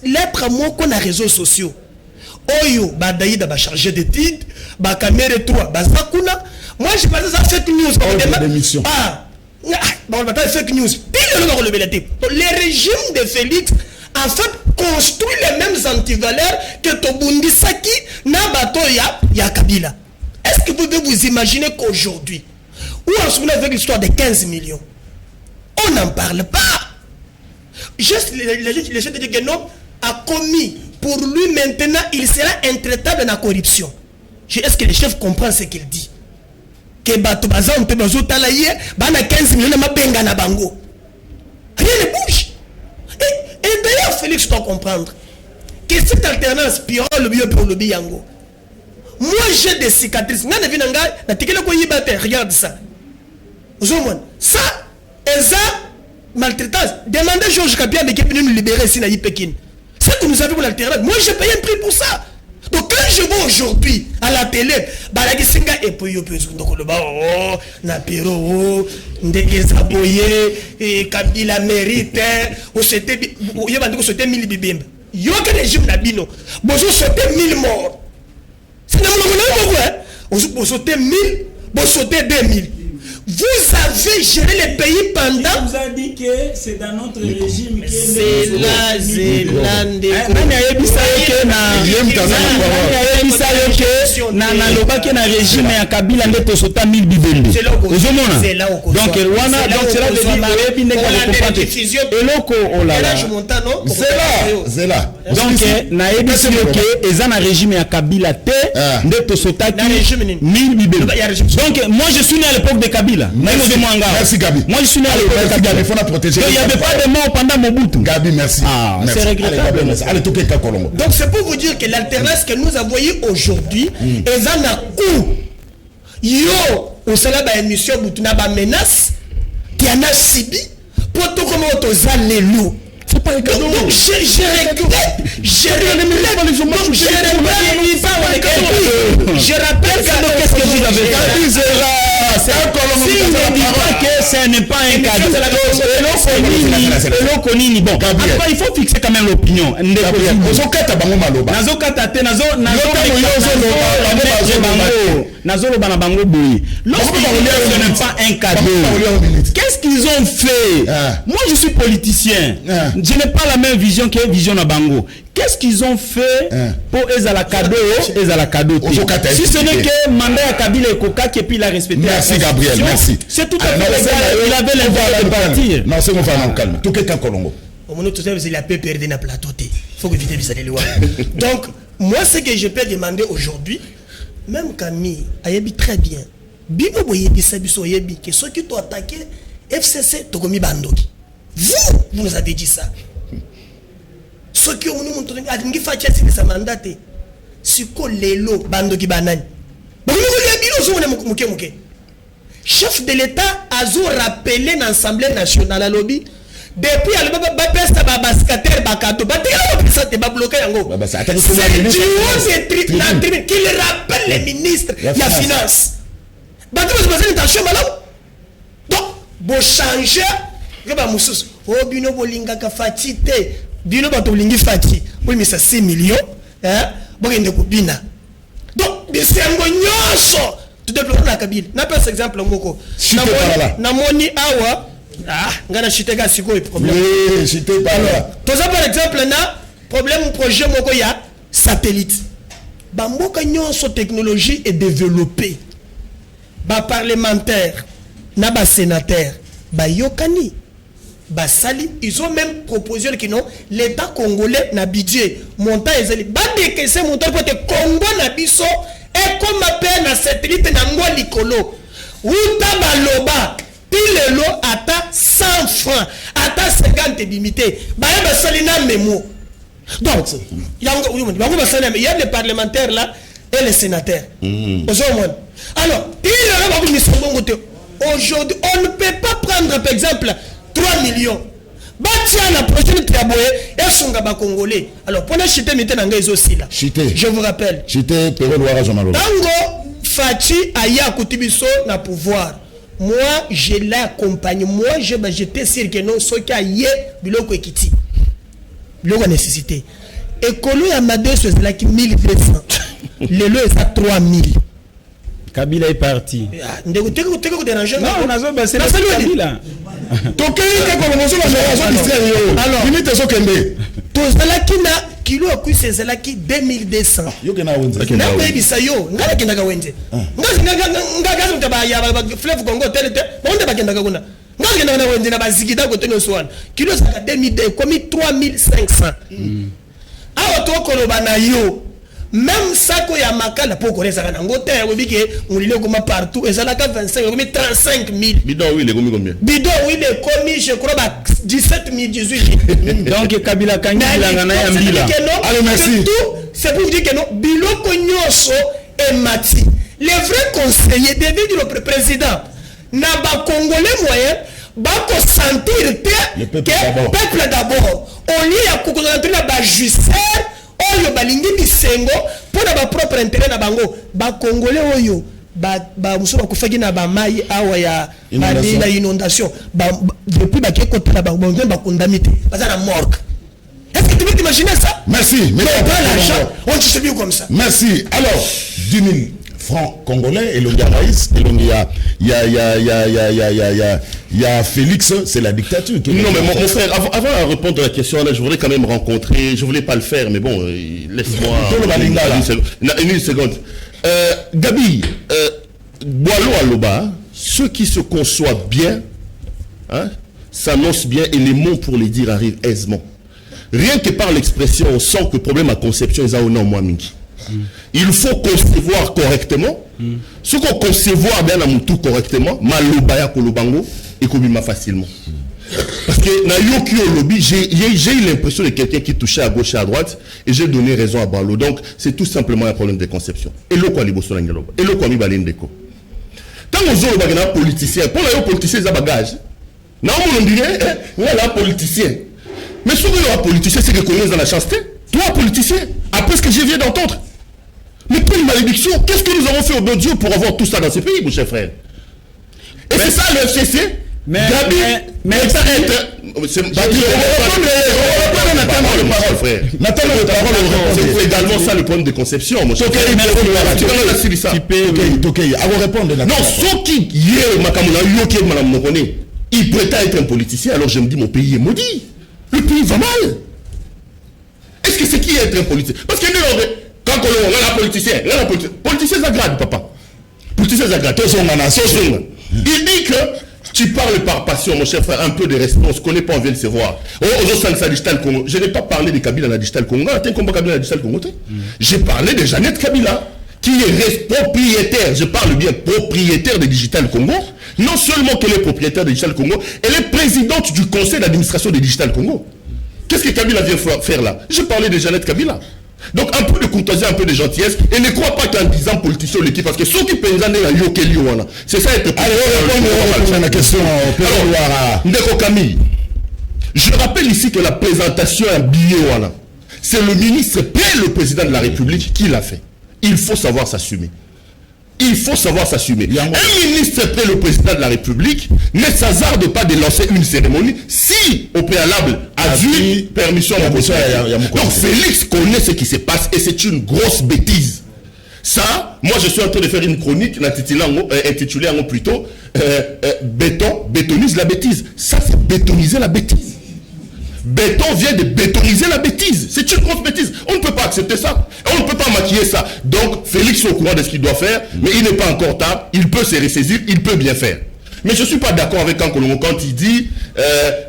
l'être moi qu'on a réseaux sociaux. Oyo badaïda ba chargé d'études ba caméra 3 ba zakuna moi je pense ça fake news fake news les régimes de Félix en fait construit les mêmes antivaleurs que Tobundi Saki na bato ya Kabila. Est-ce que vous pouvez vous imaginer qu'aujourd'hui ou en ce moment avec l'histoire de 15 millions on n'en parle pas, juste les gens disent que non a commis. Pour lui, maintenant, il sera intraitable dans la corruption. Est-ce que le chef comprend ce qu'il dit? Que Bato Bazan, Pebazo Talaye, Bana 15 millions de Benga na Bango. Rien ne bouge. Et d'ailleurs, Félix doit comprendre que cette alternance, Piro, le bio pour le biango. Moi, j'ai des cicatrices. Regarde ça. Ça, et ça, maltraitance. Demandez Georges Kabila de qui est venu nous libérer si naïe Pékin. C'est que nous avons l'alternance. Moi, j'ai payé un prix pour ça. Donc, quand je vois aujourd'hui à la télé, et puis, Napiro, Ndegezaboye, Kabila mérite, c'était 1000 bibim. Yo, que régime Nabino, bonjour, c'était 1000 morts. C'est vous sautez 1000, vous sautez 2000. Vous avez géré les pays pendant. Il vous a dit que c'est dans notre régime que c'est la Zélande. na lobaki na régime ya Kabila nde tosota 1000 bibende. Ozomona. Donc wana donc cela veut dire oyebi ndenge ya comprendre. Eloko olala. Zela. Donc na yebisi que eza na régime ya Kabila te nde tosota 1000 bibende. Donc moi je suis né à l'époque de Kabila. Merci Gabi. Moi je suis né à l'époque de Kabila. Il faut la protéger. Il n'y avait pas de mort pendant Mobutu. Gabi, merci. C'est regrettable. Allez, toquer Kakolongo. Donc c'est pour vous dire que l'alternance que nous avons aujourd'hui est un coup. Yo, au salaire de l'émission Boutuna ba menace qui en a subi pour tout comme autoza les loups. C'est pas un cadeau. Donc je rappelle qu'est-ce que vous avez fait. Si on ne dit pas que ce n'est pas un cadeau, bon, il faut fixer quand même l'opinion. Lorsqu'ils ce n'est pas un cadeau, qu'est-ce qu'ils ont fait? Moi je suis politicien, je n'ai pas la même vision que Vision Nabango. Qu'est-ce qu'ils ont fait pour Ezala cadeau? Si ce n'est que mandat à Kabila et Koka qui puis la respecté. Merci Gabriel, merci. C'est tout à fait légal. Il avait l'intérêt de partir. Non, c'est mon frère, calme. Tout quelqu'un Colombo. Au moment où tout ça, il a peu perdu dans le plateau. Il faut que éviter les lois. Donc, moi, ce que je peux demander aujourd'hui, même Camille, Ayabi très bien. Bino Boyebi Sabiso Yebi, que ceux qui t'ont attaqué, FCC, Togomi Bandoki. Vous nous avez dit ça. Ceux qui ont nous montré, Adingi Fatia, c'est sa mandaté. Suko Lelo, Bandoki Banani. Chef de l'État a rappelé dans l'Assemblée nationale à lobby. Depuis qu'il rappelle les ministres de la finance. Donc, bon changer, oh bino bolinga ka fatite, bino bato bolingi fati, oui mais ça 6 millions, hein, bokende kubina. Donc, bisengo nyoso, tout développement la Kabila. N'a pas exemple ngoko. Namoni awa, ngana chitega siko et problème. Oui, chité par là. Tout ça par exemple na problème projet moko ya satellite. Bamboka nyonso technologie est développée. Ba parlementaire, na ba sénateur, ba yokani, ba sali, ils ont même proposé que non, l'État congolais na budget montant ezali. Ba décaisser montant pour te Congo na biso et comme appelle na satellite na ngwa likolo. Uta baloba, pilelo ata 100 francs, ata 50 limité. Ba ba sali na memo. Donc, il y a les parlementaires là et les sénateurs. Alors, aujourd'hui, on ne peut pas prendre par exemple 3 millions. La prochaine triaboye et son gaba congolais. Alors, pour la chité, aussi là. Je vous rappelle. Chité, Tango Fachi Aya Koutibiso na pouvoir. Moi, je l'ai accompagné. Moi, j'étais sûr que non, ce qui a yé, biloko ekiti. L'eau nécessité. Et Kolo Yamade, c'est là qui 1200. Le lot est à 3000. Kabila est parti. Non, on a besoin de Kabila. Donc, alors, limite ce kembe. Tozalaki na kilo a kuise zalaki 2200. Yo kena wenze. Na baby sayo, ngala kenda ka wenze. Ngaga mtaba ya fleuve Congo tele. Bonde bakenda ka kuna. Ngaga kenda na wenze na bazikida ko teno swana. Kilo saka 2000 komi 3500. Awa to koloba na yo. Même ça ko ya makala pour connaître ça na ngote obi ke ngulile ko partout et ça la 25 komi 35 000. Bidon oui, il est combien combien? Bidon oui, il est commis je crois 17 000 18 000. Donc Kabila kangi la na ya mbila. Allez merci. C'est pour vous dire que non biloko nyonso et mati. Les vrais conseillers devaient dire le président na ba congolais moyen ba ko sentir que le peuple d'abord on lieu ya kokoza na ba justice oyo balingi bisengo pour ba propre intérêt na bango ba congolais oyo ba muso ba kufaki na ba mai awa ya ba inondation ba depuis ba keko tala ba ba kondamité baza na morgue. Est-ce que tu peux t'imaginer ça? Merci. Mais pas l'argent, on se dit comme ça. Merci. Alors 10 000 francs congolais et le Garaïs et il y a Félix, c'est la dictature. Non mais mon frère, avant de répondre à la question là, je voudrais quand même rencontrer, je voulais pas le faire mais bon, laisse-moi une seconde. Gabi, Boalo Aloba, ceux qui se conçoivent bien, hein, s'annoncent bien et les mots pour les dire arrivent aisément. Rien que par l'expression, on sent que le problème à conception est au nom moi mingi. Il faut concevoir correctement. Ce qu'on concevoir bien à tout correctement, malobaya kolobango et kobima facilement. Parce que na yoki lobby, j'ai eu l'impression de quelqu'un qui touchait à gauche et à droite et j'ai donné raison à Balo. Donc c'est tout simplement un problème de conception. Et le quoi liboso langelo. Et le quoi mi balindeko. Quand on a bagana politicien, pour les politiciens ça bagage. Non on dirait voilà politicien. Mais souvent les politiciens c'est que connaissent dans la chasteté. Toi politicien, après ce que je viens d'entendre. Mais quelle malédiction, qu'est-ce que nous avons fait au bon Dieu pour avoir tout ça dans ce pays, mon cher frère? Et c'est ça le FCC? Mais ça c'est également ça le problème de conception, mon cher frère. Non, ceux qui il prétend être un politicien, alors je me dis mon pays est maudit. Le pays va mal. Est-ce que c'est qui est un politicien? Parce que nous, quand on a la politicien, politicien s'aggrade, papa. Politicien s'aggrade. Il dit que tu parles par passion, mon cher frère, un peu de respect, on ne se connaît pas, on vient de se voir. Je n'ai pas parlé de Kabila dans la Digital Congo. J'ai parlé de Jeannette Kabila, qui est propriétaire, je parle bien propriétaire de Digital Congo. Non seulement qu'elle est propriétaire de Digital Congo, elle est présidente du conseil d'administration de Digital Congo. Qu'est-ce que Kabila vient faire là? Je parlais de Jeannette Kabila. Donc un peu de courtoisie, un peu de gentillesse, et ne crois pas qu'en disant politicien l'équipe, parce que ceux qui pensent à la c'est ça être politicien. Allez, on la question. Alors, Ndeko Camille, je rappelle ici que la présentation à billet, c'est le ministre et le président de la République qui l'a fait. Il faut savoir s'assumer. Il faut savoir s'assumer. Un ministre près le président de la République ne s'hasarde pas de lancer une cérémonie si au préalable a vu permission. Donc Félix connaît ce qui se passe et c'est une grosse bêtise. Ça, moi je suis en train de faire une chronique intitulée plutôt bétonise la bêtise. Ça c'est bétoniser la bêtise. Béton vient de bétoniser la bêtise. C'est une grosse bêtise. On ne peut pas accepter ça. On ne peut pas maquiller ça. Donc, Félix est au courant de ce qu'il doit faire, mais il n'est pas encore tard. Il peut se ressaisir, il peut bien faire. Mais je ne suis pas d'accord avec Kankolongo quand il dit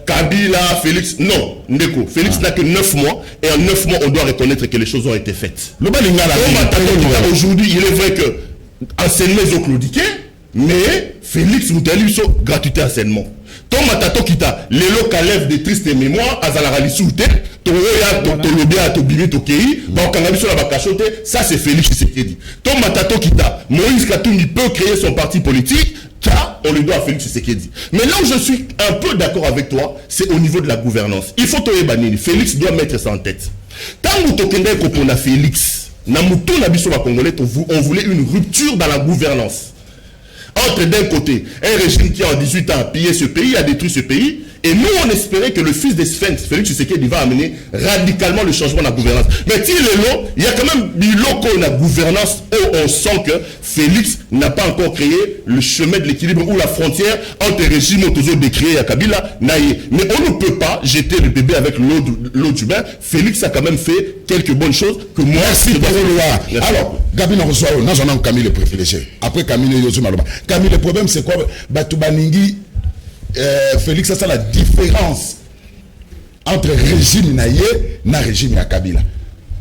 Kabila, Félix. Non, Ndeko. Félix n'a que 9 mois, et en 9 mois, on doit reconnaître que les choses ont été faites. Aujourd'hui, il est vrai que enseignement est claudiqué, mais Félix nous dit gratuité enseignement. Ton matato kita, l'élo lève des tristes mémoires, azala lissoute, toya tolobia tobimi tokei, ba kangabi sur la bakachote, ça c'est Félix Tshisekedi. Ton matato kita, Moïse Katumbi peut créer son parti politique, car on le doit à Félix Tshisekedi. Mais là où je suis un peu d'accord avec toi, c'est au niveau de la gouvernance. Il faut toyer banini, Félix doit mettre ça en tête. Tant que tokende kopona Félix, na muto na biso ba congolais, on voulait une rupture dans la gouvernance. Entre d'un côté, un régime qui en 18 ans a pillé ce pays, a détruit ce pays, et nous on espérait que le fils des Sphinx, Félix Tshisekedi, va amener radicalement le changement de la gouvernance. Mais il y a quand même la gouvernance où on sent que Félix n'a pas encore créé le chemin de l'équilibre ou la frontière entre les régimes autour décriés à Kabila, Naïe. Mais on ne peut pas jeter le bébé avec l'eau du bain. Félix a quand même fait quelques bonnes choses que moi... Merci, alors, Gabi Norosoa, nous avons Camille le privilégié. Après Camille, Camille, le problème c'est quoi? Batoubaningi, Félix, c'est ça la différence entre régime naïe et régime à Kabila.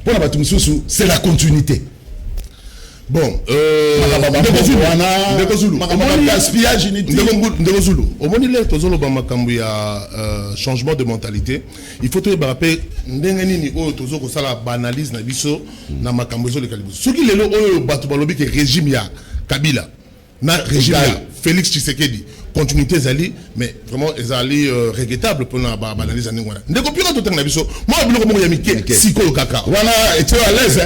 Pour la Batoumisou, c'est la continuité. Bon, gaspillage inutile. Au moment où tozolo ba makambo ya changement de mentalité, il faut te rappeler ndenge nini o tozo ko sala banalise na biso na makambo zo le kalibu. Soki lelo o batu balobi ke régime ya Kabila na régime ya Félix Tshisekedi continuité zali, mais vraiment ezali regrettable pour la banalise na ngwana. Ndeko pira to tanga biso, moi biloko mo ya mike siko kaka. Wana était à l'aise,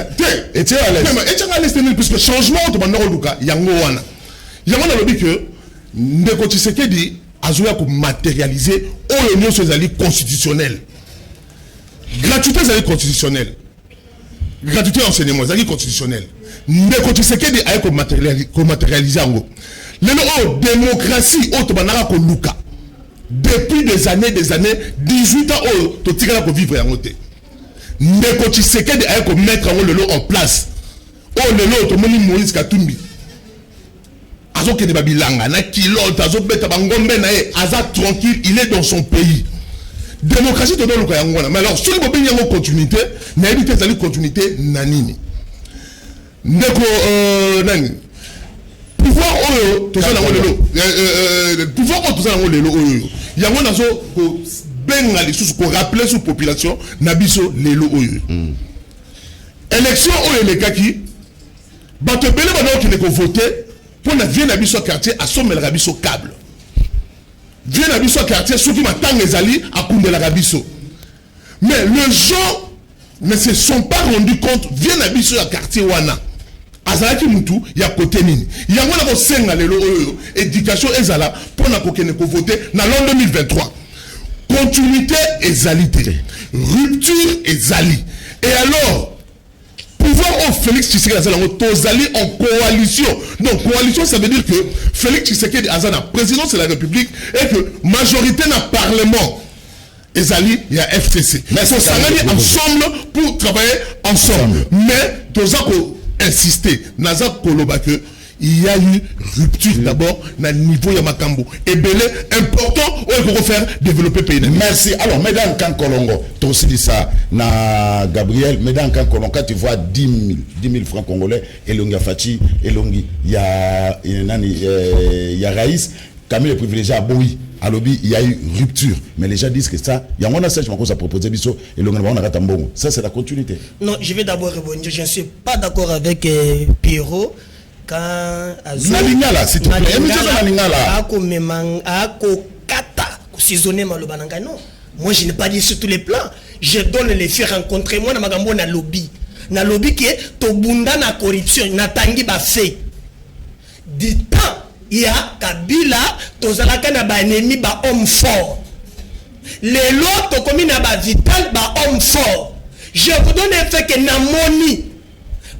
était à l'aise. Mais était à l'aise puisque changement to bandoro luka yango wana. Yango na lobi que Ndeko Tshisekedi azoya ko matérialiser o l'union ezali constitutionnel. Gratuité ezali constitutionnel. Gratuité enseignement ezali constitutionnel. Ndeko Tshisekedi a ko matérialiser yango. La démocratie, depuis des années, 18 ans, tu tires la vivre en côté. Ndeko Tshisekedi a mettre en place. Oh, le lot, tu Moïse Katumbi. Azo ke de babilanga, na kilote, azo beta bangombe na e, aza tranquille, il est dans son pays. Démocratie, tu donnes le kayangwana. Mais alors, si vous avez une continuité, n'a évité cette continuité, nanini. Ndeko, nani. Pouvoir oyo to sana ngolelo pouvoir oyo to sana ngolelo oyo yango nazo ko benga lisusu ko rappeler sur population na biso lelo oyo élection oyo lekaki bato belé bana ki ne ko voter pour na vie na biso quartier a sommelera biso câble vie na biso quartier soki matanga ezali akundela biso mais les gens ne se sont pas rendus compte vie na biso ya quartier wana azalaki mutu ya côté nini yango na ko senga lelo oyo éducation ezala pour na kokene ko voter na l'an 2023 continuité ezalité rupture ezali et alors pouvoir au Félix Tshisekedi azala tozali en coalition. Donc coalition ça veut dire que Félix Tshisekedi azana présidence de la République et que majorité na parlement ezali il y a FCC mais ça s'allie ensemble pour travailler ensemble mais tozako insister naza koloba que il y a eu rupture d'abord na niveau ya makambo et belé important où il faut faire développer pays. Merci. Alors mesdames Kankolongo tu aussi dit ça na Gabriel mesdames Kankolongo quand tu vois 10 000 francs congolais elongi Fati elongi ya nani ya Raïs Camille le privilégié à Boui à lobby il y a eu rupture mais les gens disent que ça il y a un message qu'on a proposé biso et l'on a ratambongo ça c'est la continuité. Non, je vais d'abord répondre, je ne suis pas d'accord avec Pierrot quand Nalingala s'il te plaît Nalingala kata saisonner malobananga non. Moi je n'ai pas dit sur tous les plans, je donne les faits rencontrer moi na magambo na lobby qui est tobunda na corruption na tangi ba fait du temps il y a Kabila tozalaka na ba ennemi ba homme fort les lots to komi na ba vital ba homme fort je vous donne un fait que na moni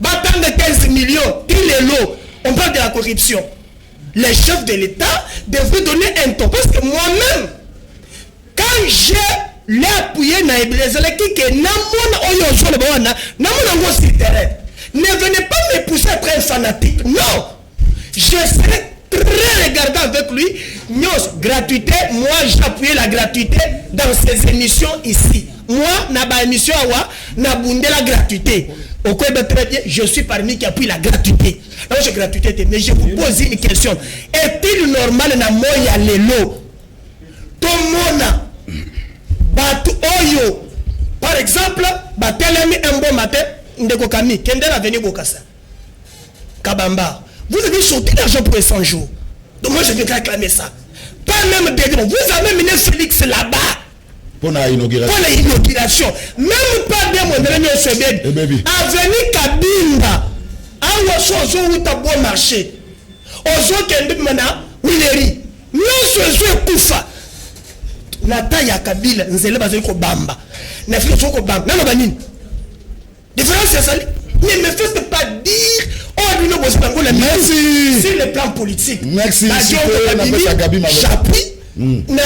ba tant de 15 millions tous les lots on parle de la corruption les chefs de l'État devraient donner un temps parce que moi-même quand j'ai l'appuyé na ebelezala que namona oyo jole bwana namona ngo sur terrain. Ne venez pas me pousser à être un fanatique. Non. Je serai très regardant avec lui. Nyos, gratuité. Moi, j'appuie la gratuité dans ces émissions ici. Moi, na ba émission awa, na bundé la gratuité. Au quoi très bien, je suis parmi qui appuie la gratuité. Non, j'ai gratuité. Mais je vous pose une question. Est-il normal na moya lelo? Tomona. Batu oyo. Par exemple, batelemi un bon matin. Ndeko Kami, Kendel a venu Bokassa. Kabamba. Vous avez sauté d'argent pour les 100 jours. Donc moi je vais réclamer ça. Pas même des gens. Vous avez mené Félix là-bas. Pour l'inauguration. Pour l'inauguration. Même pas des mots de Sebed. Avenue Kabinda. Awa sozo ou tabo marché. Ozo Kendel mana. Wileri. Nous sozo kufa. La taille à Kabila. Nzele bazeli ko bamba. Na filo ko bamba. Nano banini. Différence c'est ça. Ne me faites pas dire oh nous merci sur le plan politique. Merci. J'appuie na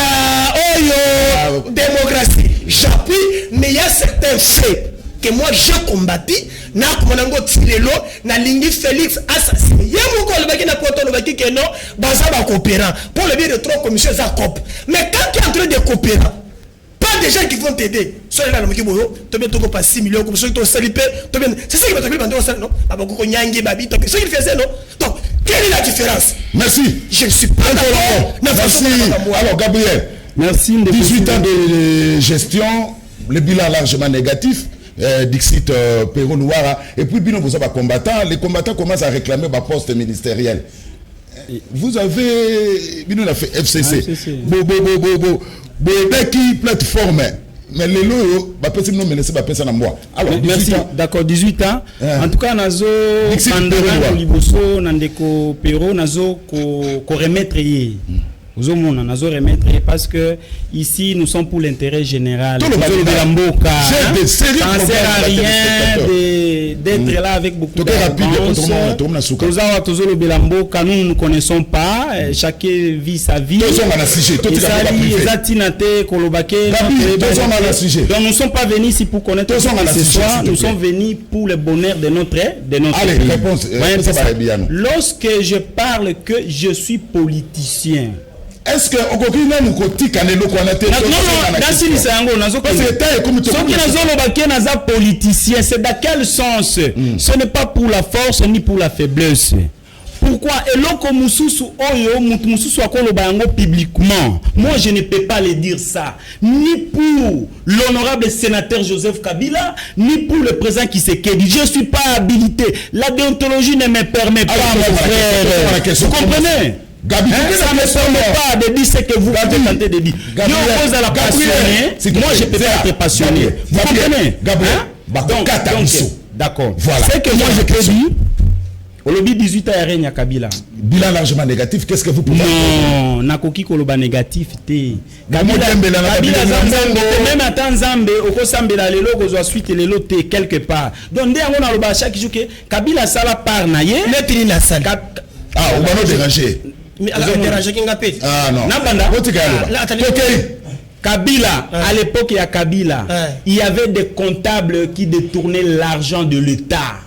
oyo démocratie. J'appuie mais il y a certains faits que moi j'ai combattu na komonango tilelo na lingi Félix assassiné. Ya moko le baki na poto le baki que non baza ba coopérant pour le bien de trois commissions à COP. Mais quand tu es en train de coopérer des gens qui vont t'aider. Soit là, tu as pas 6 millions, comme ça, tu as salipé. C'est ça qui va t'appeler pendant ça, non? C'est ça qu'il faisait, non? Donc, quelle est la différence? Merci. Je ne suis pas d'accord. Merci. Alors, Gabriel, merci. 18 ans de gestion, le bilan largement négatif. Dixit Perron Ouara. Et puis, vous avez combattants. Les combattants commencent à réclamer un poste ministériel. Vous avez. Nous avons fait FCC. Qui plateforme mais les lots pas possible non menacer pas personne à moi alors merci d'accord 18 ans en tout cas nazo mandana liboso nandeko pero nazo ko remettre yi Ozomona nazo remettre parce que ici nous sommes pour l'intérêt général. Ça ne sert à rien d'être là avec beaucoup d'arrogance. Nous ne connaissons pas, chacun vit sa vie. Donc nous ne sommes pas venus ici pour connaître ce soir, nous sommes venus pour le bonheur de notre pays. Lorsque je parle que je suis politicien, est-ce que au Burkina nous cotique à l'élo qu'on a été politicien, c'est dans quel sens? Ce n'est pas pour la force ni pour la faiblesse. Pourquoi? Et l'oko mususu oyo mususu akolo bayango publiquement. Moi je ne peux pas le dire ça. Ni pour l'honorable sénateur Joseph Kabila, ni pour le président Tshisekedi. Je ne suis pas habilité. La déontologie ne me permet pas, mon frère. Vous comprenez? Gabi, ça ne me permet pas de dire ce que vous tentez de dire. Je pose à la passionné. Moi, je peux pas être passionné. Vous comprenez? D'accord. Voilà. C'est que moi, je peux dire, au lobby 18 ans, il y a Kabila. Bilan largement négatif, qu'est-ce que vous pouvez dire? Non, Nakoki Koloba négatif. Kabila, même à Tanzambe, au Kosambe, les logos ou suite les lotés quelque part. Donc, dès qu'on a le bas chaque jour que Kabila Sala par naye, ah, on va nous déranger. Mais alors, ah non. Kabila, à l'époque il y a Kabila, il y avait des comptables qui détournaient l'argent de l'État.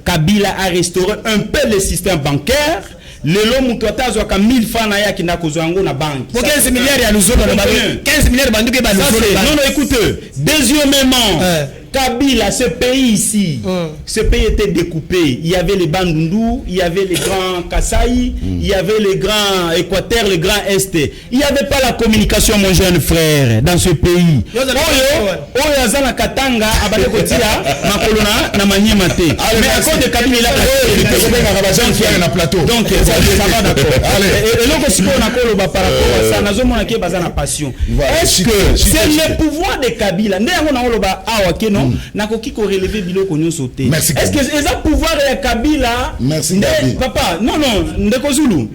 Kabila a restauré un peu le système bancaire. Le long mutata zoaka 1000 francs na ya kinda kozwango na banque. 15 milliards ya luzo na banque. 15 milliards banduke ba luzo. Non non écoute, deuxièmement, Kabila, ce pays ici, ce pays était découpé. Il y avait les Bandundu, il y avait les grands Kasaï, il y avait les grands Équateur, les grands Est. Il n'y avait pas la communication, mon jeune frère, dans ce pays. Oyo azana katanga abale kotila makolona na manyema te. Mais à cause de Kabila il a plateau. Donc ça va d'accord. Et donc si on a kolo par rapport à ça, nazo mona ke bazana passion. Est-ce que c'est le pouvoir de Kabila? Ndé on a oloba awake non? Nakoki ko relever biloko nyonso te. Est-ce que c'est un pouvoir de Kabila? Merci Gabi. Papa, non non, Ndeko Zulu.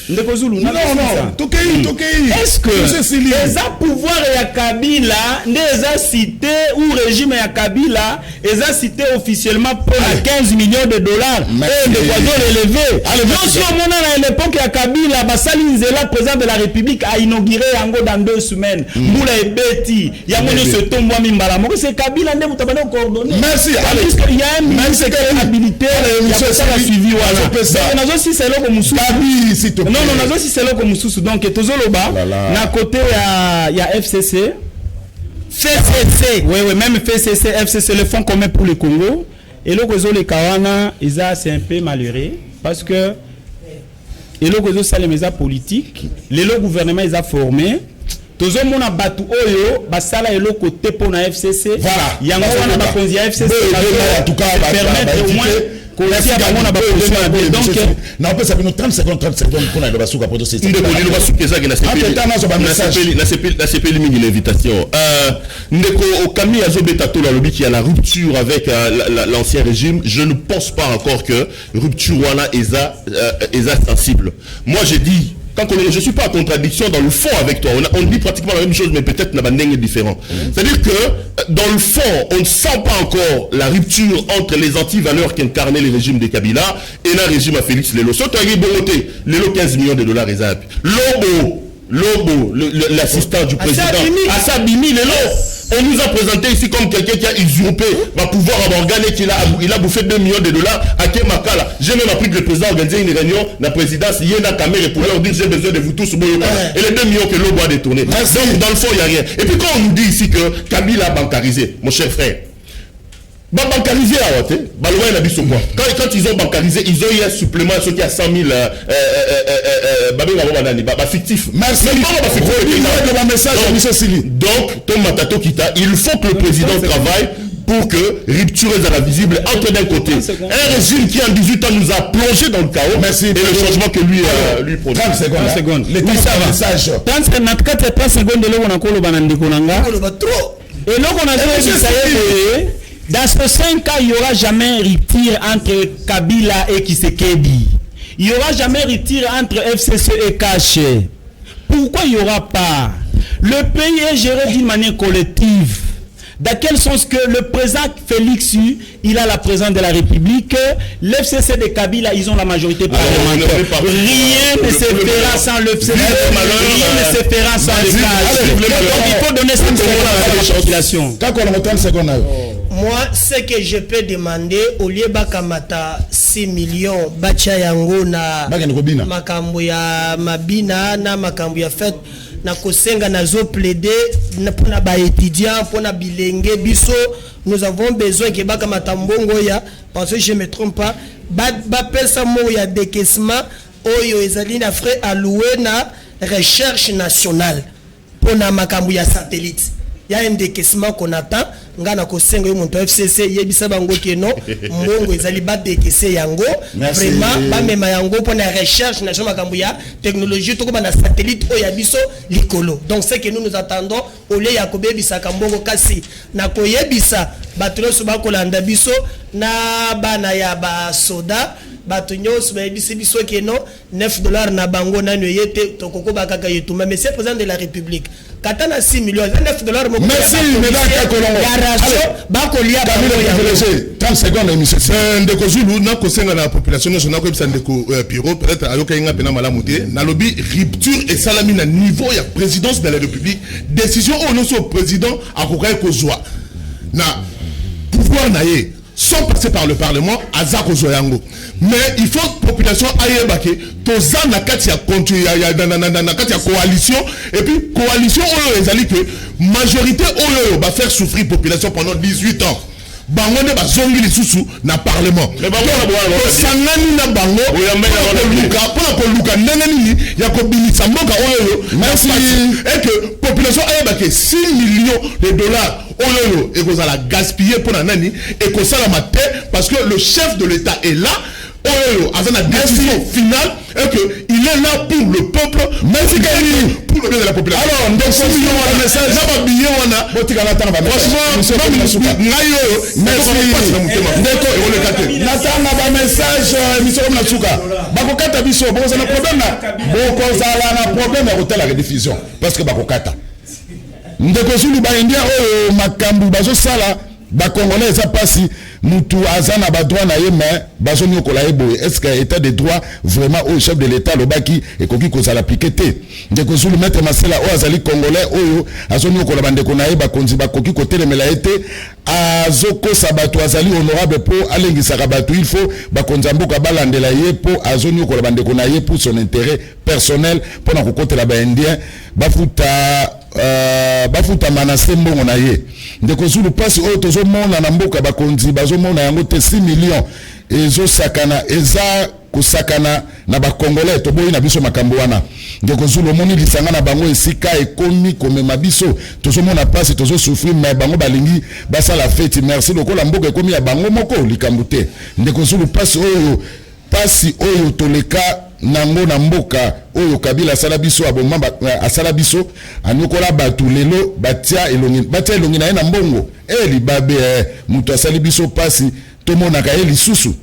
Ndeko Zulu, non, est-ce que les pouvoirs ya Kabila, les cité ou régime ya Kabila, les cité officiellement pour 15 millions de dollars et les oiseaux élevés. Non, si on a à l'époque ya Kabila, Basali Nzela, président de la République, a inauguré Yango dans 2 semaines. Moula et Betty, Yango se tombe à Mimbala. C'est Kabila, ne vous t'avez pas coordonné. Merci. Il y a un ministre habilité, il y a ça la suivi. Voilà. Non, si c'est là comme non, si c'est là comme sous donc tozoloba na côté il y a FCC. Oui, même FCC, le Fonds commun pour le Congo. Et le réseau les Kawana, c'est un peu malheureux parce que et le réseau ça les médias politiques, le gouvernement ils a formé. Tozo mona batu oyo basala elo côté pour na FCC. Voilà. Yango wana ba konzi FCC en tout cas permettre au moins donc on peut savoir 30 secondes pour la basuka pour c'est l'invitation ndeko okami azobeta to la lobby qui a la rupture avec l'ancien régime. Je ne pense pas encore que rupture wana est sensible. Moi j'ai dit je ne suis pas en contradiction dans le fond avec toi. On dit pratiquement la même chose, mais peut-être n'a différent. C'est-à-dire que dans le fond, on ne sent pas encore la rupture entre les anti-valeurs qu'incarnait le régime de Kabila et le régime à Félix Lelo. Sotagi Bomoté, Lelo 15 millions de dollars et Zap. Lobo, l'assistant du président, Assabimi Lelo. On nous a présenté ici comme quelqu'un qui a usurpé va pouvoir avoir gagné, il a bouffé 2 millions de dollars à Kemakala. J'ai même appris que le président a organisé une réunion, la présidence, il y a une caméra pour leur dire j'ai besoin de vous tous. Et les 2 millions que l'eau doit détourner. Donc dans le fond, il n'y a rien. Et puis quand on nous dit ici que Kabila a bancarisé, mon cher frère, bancarisé à Ouate, quand ils ont bancarisé, ils ont eu un supplément, ceux qui a 100 000 fictifs. Merci. Donc, Tom Matato Kita, il faut que le président travaille pour que rupture à la visible entre d'un côté un régime qui en 18 ans nous a plongé dans le chaos. Merci. Et le changement que lui produit. 30 secondes. Les messages. 30 secondes de l'eau on a encore le banandikonanga. Et donc on a dit dans ce 5 cas, il n'y aura jamais rupture entre Kabila et Tshisekedi. Il n'y aura jamais rupture entre FCC et Kaché. Pourquoi il n'y aura pas? Le pays est géré d'une manière collective. Dans quel sens que le président Félix, il a la présidence de la République, l'FCC de Kabila, ils ont la majorité parlementaire. Rien ne se fera sans l'FCC, rien ne se fera sans le CAG. Donc il faut donner cette à la population. Moi, ce que je peux demander, au lieu bakamata 6 millions, bacha yango na makambo ya mabina na makambo ya fête na kosenga na zo plaider pour na ba étudiants pour na bilenge biso, nous avons besoin que bakamata mbongo ya parce que je me trompe pas ba pesa mo ya décaissement oyo ezali na frais alloué na recherche nationale pour na makambo ya satellite. Il y a un décaissement qu'on attend. Ngana ko sengo yo monto FCC yebisa bango keno mbongo ezali ba décaisser yango vraiment ba mema yango pour la recherche nationale makambo ya technologie to ko na satellite o ya biso likolo. Donc c'est que nous attendons ole ya ko bebisa kambongo kasi na ko yebisa batulo so ba ko landa biso na bana ya ba soda bato nyos ba yebisa biso keno $9 na bango nanu yete to koko ba kaka yetu mais c'est président de la République katana 6 millions $9 mo. Merci mesdames Kolongo. 30 secondes monsieur. Ndeko Zulu na kosenga na population nationale ko bisa ndeko Piro peut-être ayoka inga pena malamuté na lobby rupture et salami na niveau ya présidence de la République décision au nom sur président akoka kozwa na pouvoir naie sans passer par le Parlement azako zoyango. Mais il faut que la population aille baquer toza na kati ya coalition et puis coalition oyo ezali que majorité oyo va faire souffrir population pendant 18 ans. Bango ne bazongi lisusu na parlement. Mais bango sangani na bango pour luka nini ya ko binisa mboka oyo. Merci. Et que population aille baquer 6 millions de dollars oyo et qu'on a gaspillé pour nani et qu'on ça la maté parce que le chef de l'État est là. Avec la décision finale et que il est là pour le peuple, merci pour le bien de la population. Alors, donc ce million de messages, n'a pas billet on a. Franchement, merci. comme na suka bakokata biso boza na problème na problème ya kotala rediffusion parce que bakokata ndeko Zulu ba india oyo makambu bazosala ba congolais eza pasi mutu azana ba droit na ye mais bazo nyokola ebo est-ce que état de droit vraiment au chef de l'état lobaki ekoki kozala piqueté ndeko Zulu maître Masela o azali congolais oyo azo nyokola bandeko na ye bakonzi bakoki kotelemela ete azokosa bato azali honorable po alengisaka bato il faut bakonzi mboka balandela ye po azo nyokola bandeko na ye pour son intérêt personnel pona kokotela ba indien bafuta manase mbongo na ye ndeko Zulu pasi oyo tozomona na mboka bakonzi bazomona yango te 6 millions ezosakana eza kusakana na bakongolais toboyi na biso makambo wana ndeko Zulu omoni lisanga na bango esika ekomi komema biso tozomona pasi tozosouffrir mais bango balingi basala fête merci lokola mboka ekomi ya bango moko likambo te ndeko Zulu pasi oyo toleka nango na mboka oyo Kabila asala biso abomba asala biso anyokola batu lelo batia elongi na ye na mbongo libabe mutu asali biso pasi tomonaka ye lisusu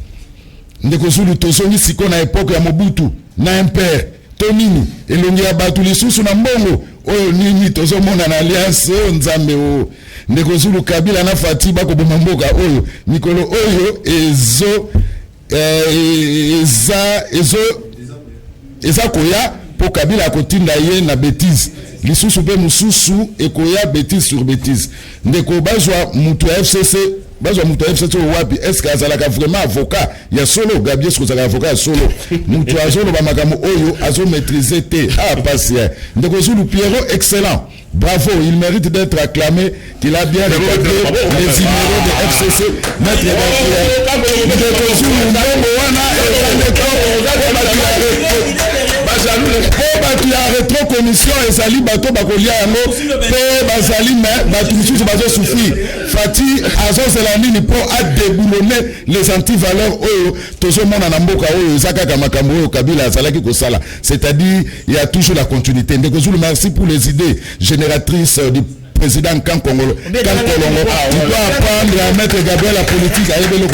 ndeko Zulu tozongi siko na epoke ya Mobutu na impere to nini elongi ya batu lisusu na mbongo oyo nini tozomona na alliance oyo nzambe o ndeko Zulu Kabila na Fati bakoboma mboka oyo mikolo oyo eza koya po Kabila kotinda ye na bêtise lisusu pe mususu ekoya bêtise sur bêtise ndeko bazwa mutu ya FCC wapi est-ce que azalaka vraiment avocat ya solo Gabriel kozala avocat ya solo mutu azolo ba makambo oyo azo maîtriser te patient ndeko Zulu Pierrot excellent bravo il mérite d'être acclamé qu'il a bien récolté les numéros de FCC maître ndeko Zulu mbongo wana batu ya rétro commission ezali bato bakolia yango pe bazali mais batu misusu bazosouffrir Fati azozela nini po adeboulonner les antivaleurs oyo tozomona na mboka oyo ezakaka makambo oyo Kabila azalaki kosala c'est-à-dire il y a toujours la continuité ndeko Zulu merci pour les idées génératrices du président Kankolongo il doit apprendre à mettre Gabriel la politique à Ebelo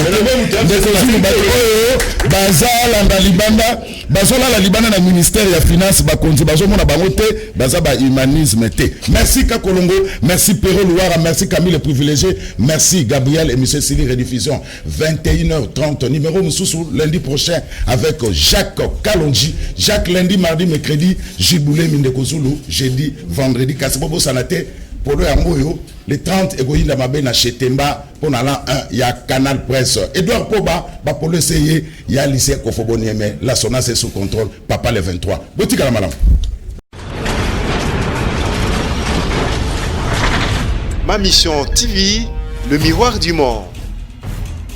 ndeko Zulu bato oyo bazala na libanda bazola la libanda na ministère ya finance bakonzi bazomona bango te baza ba humanisme te merci Kakolongo merci Perro Louara merci Camille le privilégié merci Gabriel et monsieur Sili rediffusion 21h30 numéro mususu lundi prochain avec Jacques Kalonji Jacques lundi mardi mercredi Jiboulé Mindeko Zulu jeudi vendredi Kasibobo Sanate pour le Amoyo les 30 égoïnes mabe na Chetemba pour l'an 1 il y a Canal Presse Edouard Poba pour le essayer il y a lycée Kofobonieme la sonance est sous contrôle papa le 23 boutique à la malam Ma mission TV, le miroir du monde.